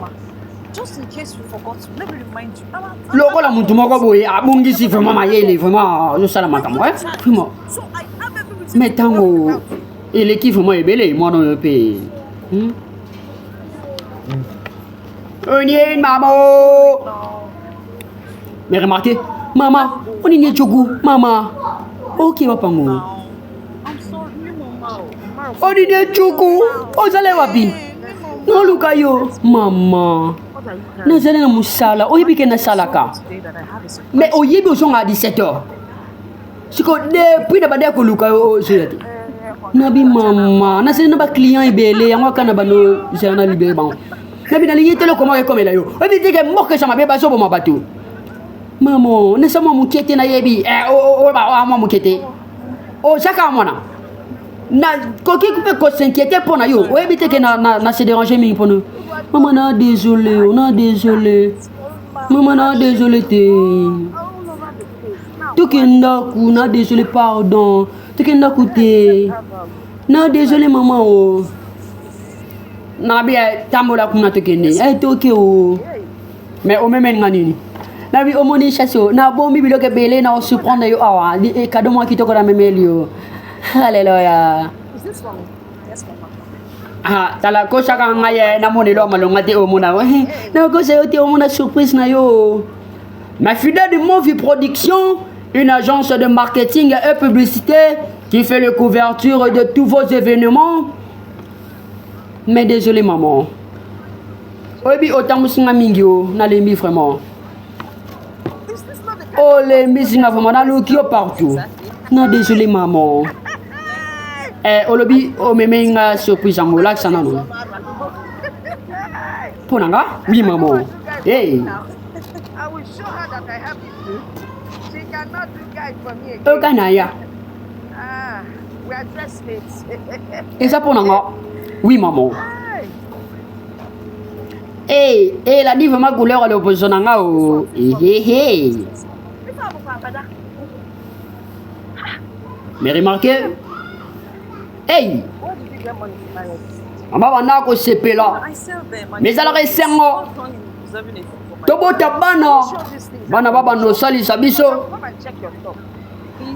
Just in case you forgot, let me remind you. lokola mutu moko boye abungisi vraiment mayele vraiment ozosala makambo vraiment So I have every reason mais to worry ntango about it. eleki vraiment ebele mwana oyo mpe onie mama o mais remarquez mama onini chogu mama ok wapango I'm sorry, Mama. onini chogu ozale wapi noluka yo mama nazali na mosala oyebi ke nasalaka mais oyebi ozonga 17h siko depuis na bande koluka yo ozoya te nabi mama nazali na baclient ebele yango aka na bano zala na libere bango nabi nalingi tele koma ekomela yo oyebi teke mokesa mabe bazoboma bato mamo nasa mwa moke te nayebi mwa moke te ozaka mwana na koki mpe kosinquiete mpo na yo oyebi teke na se déranger mingi mpo na yo mama na désolé mama na désolé te toke ndaku na désolé pardon toke ndaku te na désolé mama o nabi tambola kuna tokende toke o mais omemeninga nini nabi omoni chasse o na bombi biloko ebele na osurprendre yo awa kado mwa kitoko na memeli yo Alléluia. Is this for me? Yes, Mama. Tala ko sa kang ngaye na mo nilo malunga te o muna. Na ko sa yo te o muna surprise na yo. Ma fidèle de Movie Production, une agence de marketing et publicité qui fait les couvertures de tous vos événements. Mais désolé maman. Obi autant musinga mingi o na lembi vraiment. Is this not the Oh lembi singa vraiment na lukio partout. Na désolé maman. Olobi o memenga surprise angola sana no. Ponanga? Oui maman. Hey. Now, I will show her that I have it. She cannot do guys for me again. Okanaya. Ah, we are dressed mates. Et ça pour nanga? Oui, maman. Hey. Hey, la nive ma couleur à l'opposition nanga oh. Hey. Mais remarquez. Hey. Where did you get money to buy it? On va voir ko CP là. I sell them. Mais ça la resengo. Tobo tabana. Bana baba no sali sabiso. Come and check your stuff.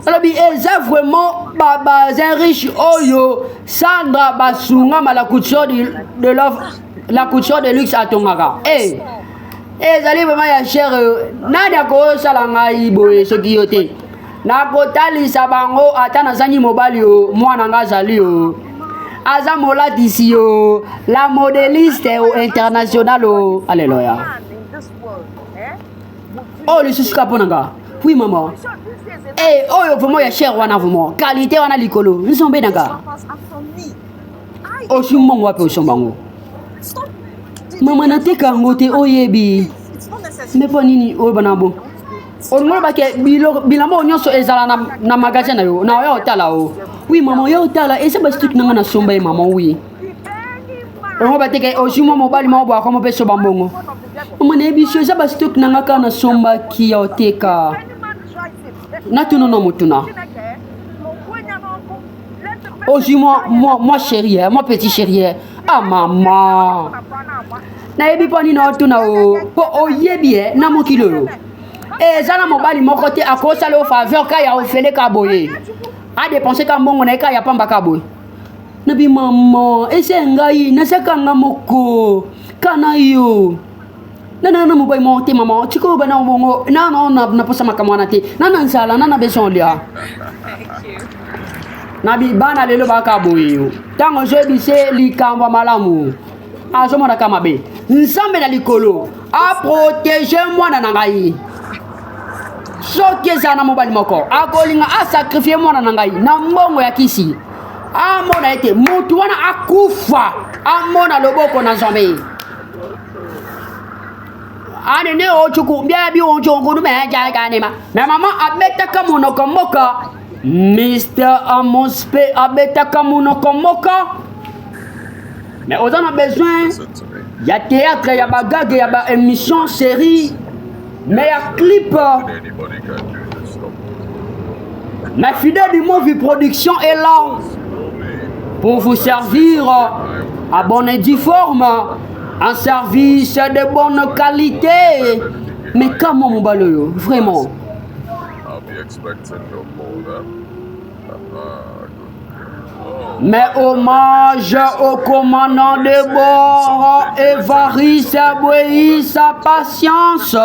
Alors bien, c'est vraiment un riche oyo Sandra Basunga ma la couture de l'offre la couture de luxe à Tongaka. Eh, allez vraiment ya cher nada ko salanga iboye ce qui yote. Na kotali sabango atana zanyi mobile yo mwana nga zali yo. Aza mola d'ici yo, la modéliste internationale oh. Alléluia. Oh, le souci kaponanga. Oui maman. Eh, oh yo vraiment ya cher wana vraiment. Qualité wana likolo. Nous sommes benanga. Oh, si mon wape osombango. Maman nateka ngote oyebi. Mais pas nini o banabo. On ngolo ba ke bilamo nyonso ezala na magasin na yo. Na yo tala o. Oui maman yo tala et ça ba tout nanga na somba maman oui. On va teke o si mon mobile mo ba comme pe so bambongo. Maman na ebi ça ba tout nanga ka na somba ki yo teka. Natuna no mutuna. Oh si moi chérie, moi petit chérie. Ah maman. Na ebi pani na tuna o. Po oyebi na mo kilo. Eh zala mobali mon côté à cause ça le faveur ka ya ofele ka boye. A dépenser ka mbongo na ka ya pamba ka boye. Nabi maman, ese ngai na saka ngamoko. Kana yo. Nana mobile monte maman, chiko bana mbongo. Na posa makamwana te. Nana nsala nana beson lia. Nabi bana lelo baka boye. Tango je bise likamba malamu. Azomo na kamabe. Nsambe na likolo. A protéger moi na ngai. Soki za na mobali moko. A kolinga a sacrifier moi na ngai. Na mbongo ya kisi. Amona ete mutu wana akufa. Amona loboko na Nzambe. Anene ochuku bia bi onjongo me jaganema. Mais maman abeta kamono komoka. Mr. Amospe abeta kamono komoka. Mais on a besoin. Il y a théâtre, il y a bagage, il y a émission, série, mais il y a clip. Ma fidèle du Movie Production est là pour vous servir à bonne et due forme, un service de bonne qualité. Mais comment mon baloyo, vraiment? Mais hommage au commandant de bord, Évariste Aboyi, sa patience.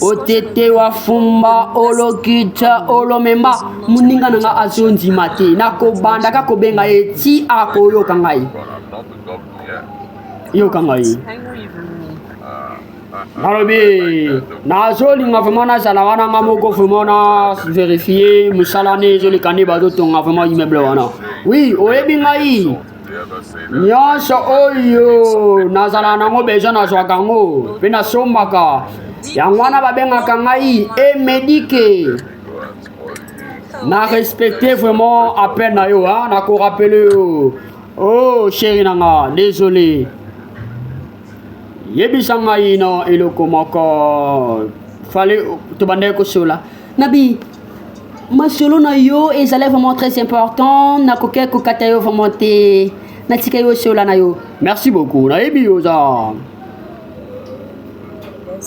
Otete wafumba olokita olomemba muninga nanga azonzi mate nako banda kako benga eti ako yo kangai Nalobi nazoli nga vraiment na sala wana nga moko vraiment na vérifier musala ne zoli kane bazo tonga vraiment immeuble wana oui oyebi ngai nyonso oyo nazala nango besoin nazwaka ngo mpe nasombaka yango wana babengaka ngai emedike na respecte vraiment appel na yo nakorapele yo oh chéri nanga désolé yebisa ngai no eloko moko fale tobande kosola nabi masolo na yo ezali vraiment très important nakoke kokata yo vraiment te natika yo sola na yo merci beaucoup nayebi oza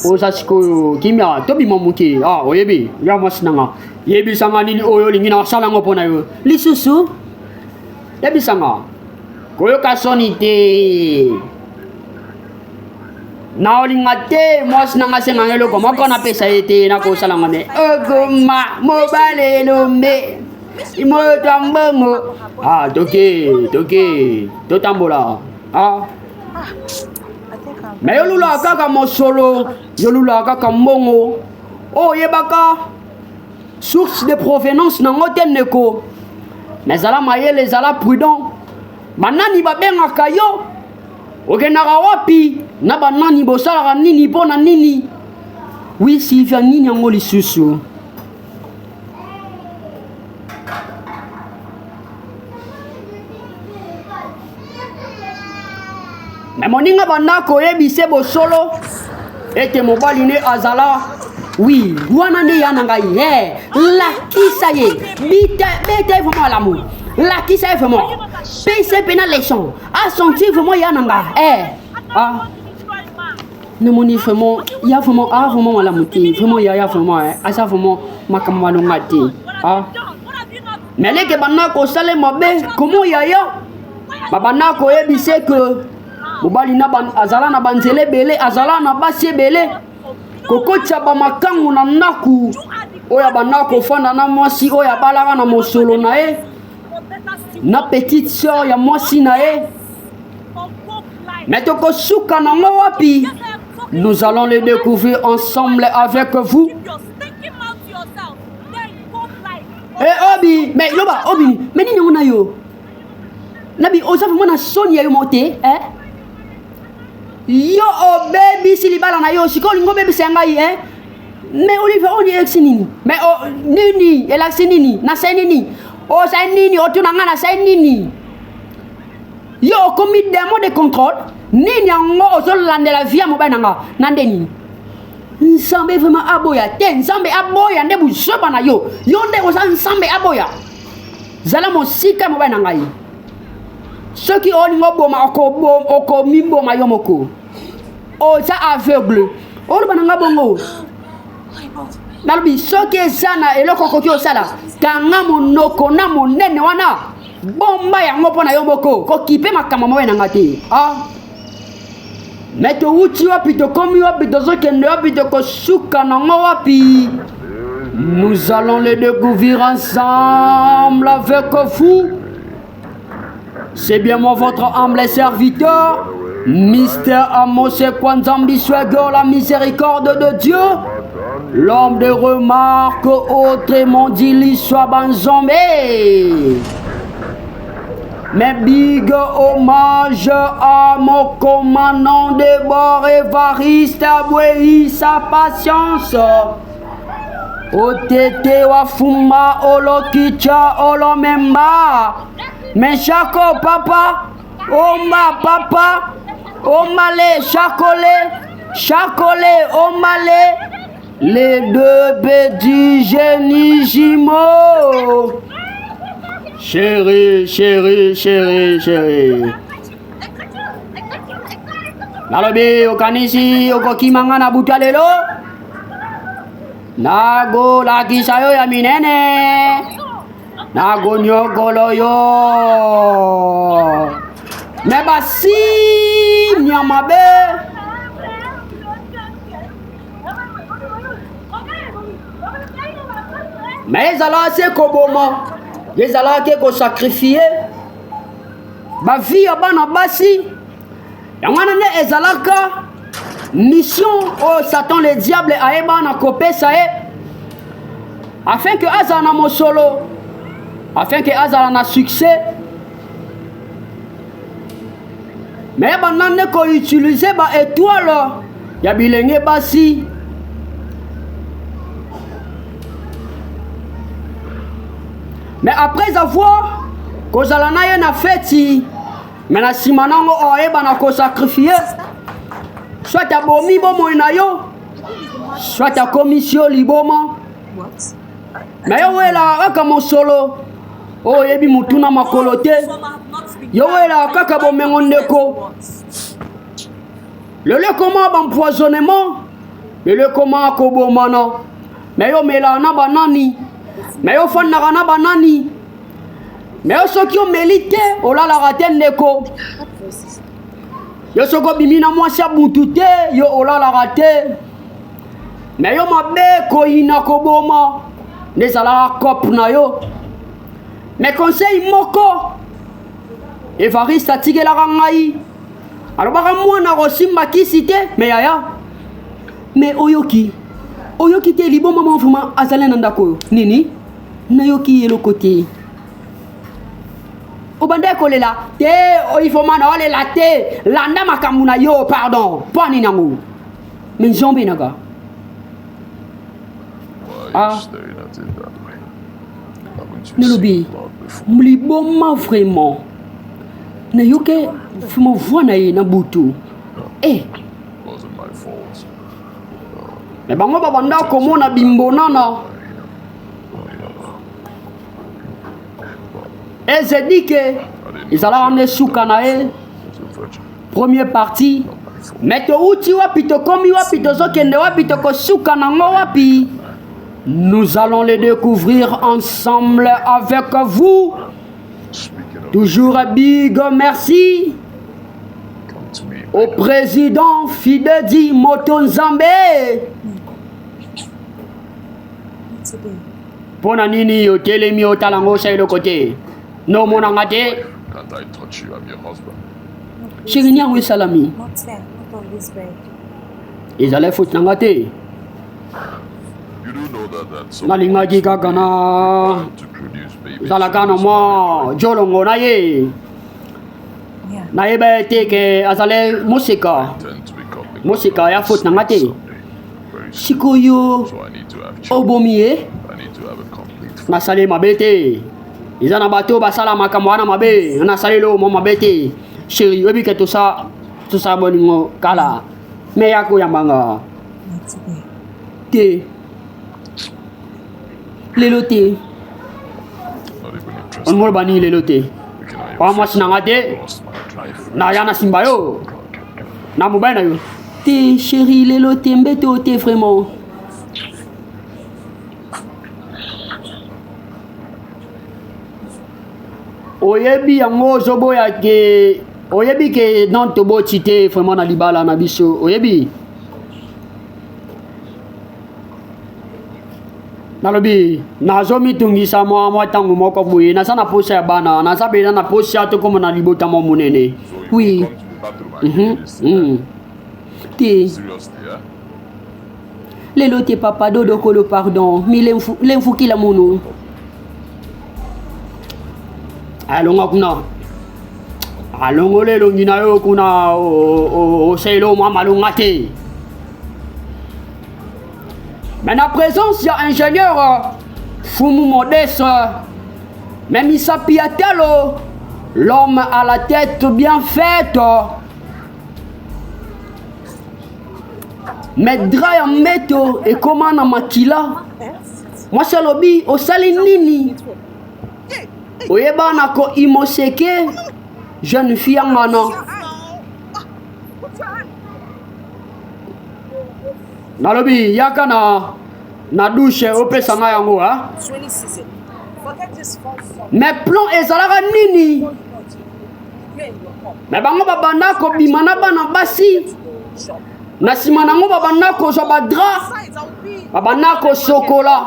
oza sikoyo kimia tobima moke oyebi ya mwasi nanga yebisanga nini oyo olingi na wasala ngo mpo na yo lisusu yebisanga koyoka soni te na olinga te mwasi nanga senga eloko moko napesa ye te nakosalanga me ogoma mobale elombe imoyo tambongo toke totambola mais yolula kaka mosolo yolula kaka mbongo oyebaka source de provenance nango te ndeko nazala mayele ezala prudent banani babengaka yo okendaka wapi na banani bosalaka nini mpo na nini? Oui, Sylvia, nini yango lisusu? Mais moninga bandako yebise bosolo ete mobali ne azala. Oui, wana nde ya na ngai. Lakisa ye. Bete vraiment l'amour. Lakisa ye vraiment. Pese pena leçon. A senti vraiment ya na ngai. Ne moni vraiment, il y a vraiment vraiment la moitié. Vraiment il y a vraiment ça vraiment makama longa te. Mais les que bandako sale mabe, comment ya ba bandako yebise que mobali na azala na banzele bele, azala na basi bele. Koko tshaba makangu na naku oya banako fanda na mwasi oya balaka na mosolo na e na petite sœur ya mwasi na e. Mais toko suka na wapi? Nous allons le découvrir ensemble avec vous. Obi, mais loba Obi, mais nini ngona yo? Nabi oza vraiment na soni ya yo moté, Yo baby silibala na yo siko lingo baby sengai mais Olivier on est nini mais nini elaxi nini na sai nini o sai nini o tuna ngana sai nini yo commis des mots de contrôle nini yango ozolandela via mobile nanga nande nini nsambe vraiment aboya te nsambe aboya nde buzoba na yo nde oza nsambe aboya zala mosika mobile nanga yi soki olingo boma oko miboma yo moko oza aveugle oloba nanga bongo nalobi soki eza na eloko okoki osala kanga monoko na monene wana bomba yango mpo na yo moko kokipe makambo mabe nanga te me towuti wapi tokomi wapi tozokende wapi tokosuka nango wapi? Nous allons le découvrir ensemble avec vous. C'est bien moi votre humble serviteur, Mr. Amos Kwanzambi Swagger, la miséricorde de Dieu, l'homme de remarque, autrement dit l'histoire Banzombe. Mais big hommage à mon commandant de bord Évariste Abouei, sa patience. Otete wafuma olokicha olomemba. Mais chako papa, oma papa, omale chakole, omale, les deux petits génies jumeaux. Chérie. Nalobi okanisi okokimanga na buta lelo. Nago lakisa yo ya minene. Nago nyokolo yo. Me basi nyamabe. Mais ezala se koboma. Ezala ke ko sacrifier. Ba vie ya bana basi. Yangwana ne ezalaka mission au Satan le diable aeba na kopesa e afin que azana mosolo, afin que azana na succès. Mais banane ko utiliser ba étoile ya bilenge basi. Mais après avoir kozala na ye na feti, mais na simanango oeba na ko sacrifier. Soit à bomi bomo na yo, soit à commission liboma. Mais yo wela kaka mosolo, o yebi mutuna makolote. Yo wela kaka bomengo ndeko. Le comment d'empoisonnement, le comment kobomana. Mais yo mela na banani, mais yo fana na banani. Mais yo soki yo melite, o la raten ndeko. Yo soko bimina mwasi abutute yo olalaka te. Mais yo mabe koyina koboma nezalaka cop na yo. Mais conseil moko Évariste atikelaka ngai alobaka mwana kosimba kisi te. Mais yaya mais oyoki te liboma mwa vraiment azali na ndako oyo nini nayoki eloko te. Obande kolela. Te, il faut mana ole la te. Landa makamuna yo, pardon. Pwani nangu. Men zombie naga. Why Ah. are you staring at it that way? Haven't you Nelobi. seen blood before? Mliboma vraiment. Na yoke fimo vwana ye na butu. Eh. It wasn't my fault. Me bango babanda komona bimbonana. Eze dit que ils allaient ramener suka na ye. It's a virgin. Première partie. Mais to uti wapi to komi wapi to zokende wapi to kosuka nango wapi. Nous allons les découvrir ensemble avec vous. Speaking of, Toujours un big merci come to me. au président Fidedi Motonzambe. Pona nini yo telemi o talango sa le côté. No monanga te. Can't I touch you? I'm your husband. Chéri nyango salami. Not fair, not always right. Ils allaient foutre nanga te. You do know that Nalinga ki kakana. to produce babies. Zalakano mo jolongo na ye. Yeah. Na ye be te ke azale musika. Tend to become the Musika ya foutre nanga te. someday. Very soon. Sikoyo So I need to have children. obomiye. I need to have a complete Nasali mabe te. Iza na bato basala makambo wana mabe. Nasali lo mo mabe te. Chéri, obi ke tout ça boningo kala. Me yako yambanga. Not today. Te. Lelo te. not even interested. On mo bani lelo te. Looking at Wa your mo face, sinanga te. lost my life. Na yana simba yo. Na mobile na yo. Te chéri lelo te mbeto te vraiment. Oyebi yango ozoboya ke oyebi ke non tobo chite vraiment na libala na biso oyebi nalobi nazomitungisa mwa ntango moko boye naza na posa ya bana naza mpenza na posa ya tokóma na libota mwa monene So you oui come to the bathroom and do this. te Seriously, yeah? lelo te papa dodokolo pardon mi lemfukila munu alonga kuna alongo lelongi na yo kuna oselo mwa malonga te. Mais na présence ya ingénieur Fumu Modeste même Issa Piatelo l'homme à la tête bien faite mais dra ya meto ekoma na makila mwasi alobi osali nini oyeba na ko imoseke jeune fille yangana nalobi yaka na douche opesa nga yango ha Training season. Forget this false song. mais plan ezalaka nini You're in your home. me bango babanda kobima na bana basi Shop. na nsima nango babanda kozwa badra Besides, I'll be. babanda kosokola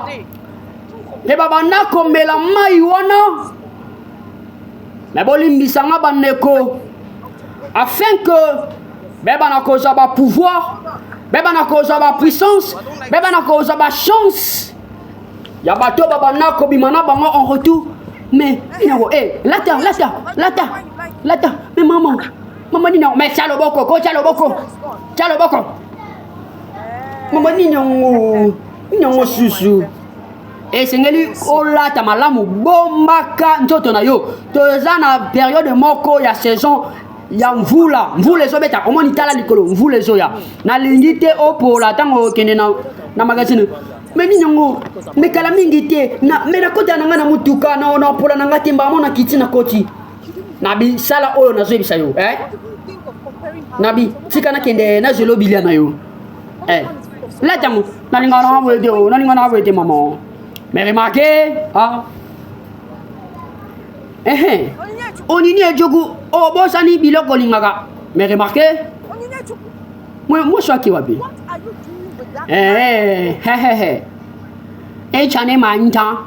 mpe babanda komela mai wana me bolimbisanga bandeko afin que bebana kozwa bapouvoir bebana kozwa bapuissance bebana kozwa bachance ya bato babanda kobima na bango en retour mais inango lata mais mama ninango mais tia loboko mama ninango susu esengeli olata malamu bombaka nzoto na yo toza na période moko ya saison ya mvula ezobeta omoni tala likolo mvula ezoya nalingi te opola ntango okende na magazine me ninyango mekala mingi te me nakota na nga na mutuka napola na nga te mbamo na kiti na koti na bisala oyo nazoyebisa yo nabi tika nakende nazelo bilia na yo latango nalinga na boye te mama mais remarquez onini ejogu obosani biloko lingaka mais remarquez moi soki wapi What are you doing with that? echane manta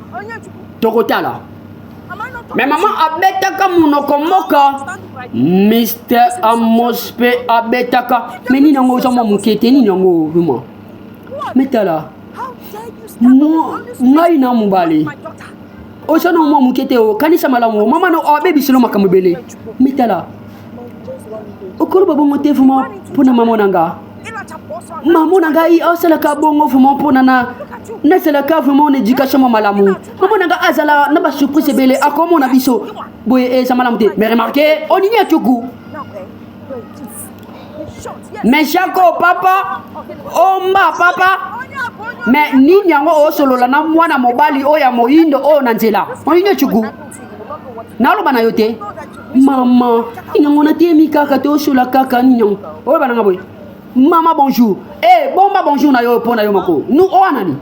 tokotala Am I not mais maman abetaka monoko moka Mr. Amos pe abetaka mais nini yango oza mwa moke te nini yango vraiment metala How dare you stand ngai na mobali my daughter? Osano mo mukete o kanisa malamu mama no o baby silo makamubele mitala okolo babongo te fuma pona mama nanga mama nanga I osala ka bongo fuma pona na sala ka fuma on éducation malamu mama nanga azala na ba surprise bele akomo na biso boye ça malamu te mais remarquez on y a tuku mais Chako papa omba papa mais nini yango osolola na mwana mobali oya moyindo o na nzela oninyo chuku naloba na yo te mama inyango na te mi kaka te osola kaka ninyango oyo bananga boye mama bonjour bomba bonjour na yo pona yo moko nu o nani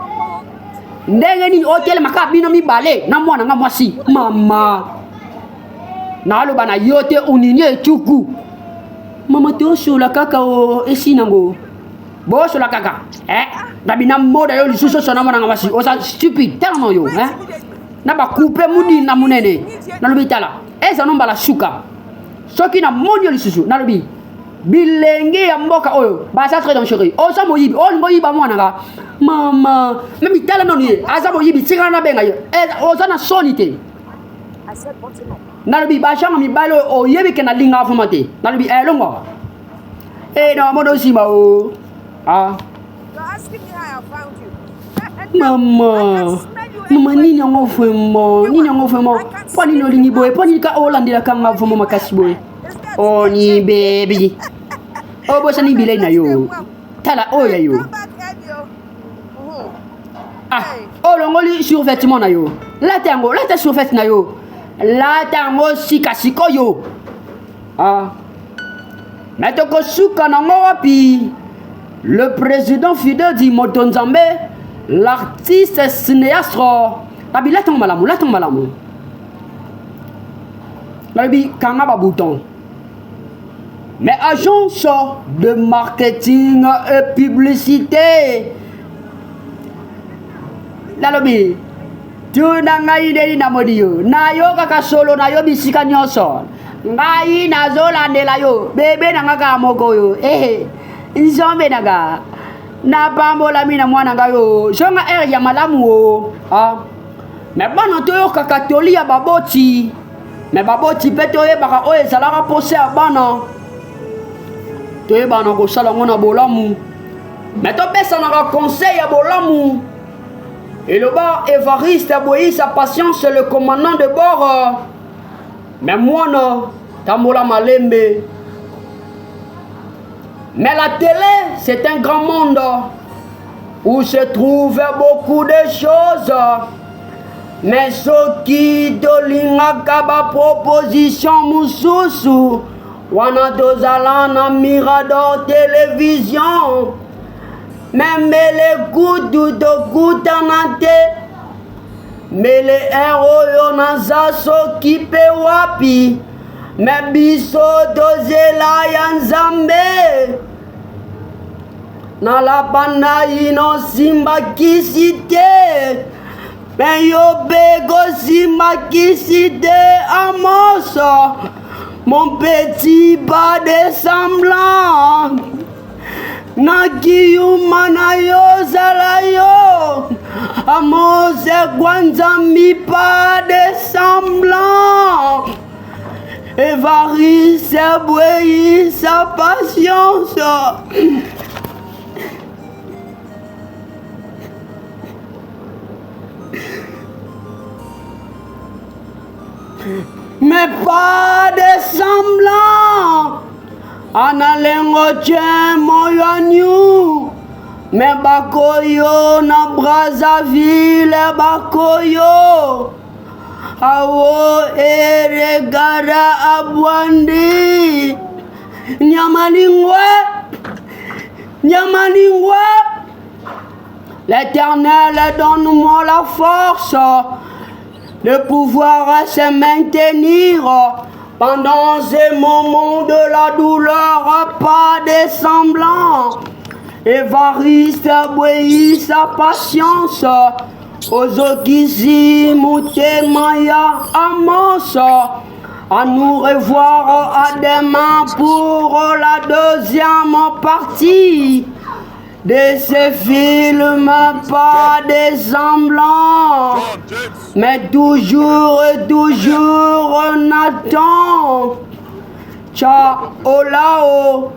ndenge nini otele maka bino mibale na mwana nga mwasi mama naloba na yo te uninye chuku mama te osola kaka o esinango boso la kaka dabina moda yo lisuso sona mwana ngawasi osa stupide tellement yo na ba couper mudi na munene na lobi tala eza nomba la suka soki na moni yo lisuso na lobi bilenge ya mboka oyo ba sa très dangereux osa moyibi on moyiba mwana nga mama memi tala noni aza moyibi tika na benga yo osa na sonité na lobi ba changa mi balo o yebi ke na linga fumate na lobi longo na modo sima o You're asking me how I found you. Mama nini yango femo poni no lingi boy poni ka olandela kanga fomo makasi boy oni baby o bosa ni bile na yo tala oya yo o longoli survêtement na yo la ta survêt na yo la tango sikasiko yo metoko suka na wapi. Le président fidèle dit Motonzambe, l'artiste cinéaste, Labi latang malamu. Labi kangaba bouton. Mais agence de marketing et publicité. Labi, tu n'as idée na modio. Na yo kaka solo na yo bisika nyoso. Ngai na zola ndela yo. Bebe na ngaka moko yo. Nzombe naga na bambola mina mwana ngayo jonga ya malamu o mais bana to yo kakatoli ya baboti mais baboti peto ye baka o ezalaka pose ya bana to ye bana ko sala ngona bolamu mais to pesa na conseil ya bolamu et le bas Évariste aboyi sa patience le commandant de bord mais mwana tambola malembe. Mais la télé, c'est un grand monde où se trouvent beaucoup de choses. Mais ce qui dolinga kaba proposition mususu, wana dozala na mirador télévision. Même les coups de goutanate, mais les héros yonaza s'occupe wapi. Mais biso dozela yanzambe na la banda ino simba kisite mais yo bego simba kisite Amos mon petit bas de semblant na kiyuma na yo zala yo Amos kwanzambi pas de semblant Évariste aboyi sa patience. Mais pas de semblant. Analengo tien moyanyu. Mais bakoyo na Brazzaville bakoyo. Awo eregara abwandi Nyamalingwe L'Éternel donne-moi la force de pouvoir se maintenir pendant ces moments de la douleur, pas de semblant. Évariste aboyi sa patience. Ozokisi Moutemaya Amos. À nous revoir à demain pour la deuxième partie de ce film, pas des semblants, mais toujours, toujours on attend. Ciao, là-haut.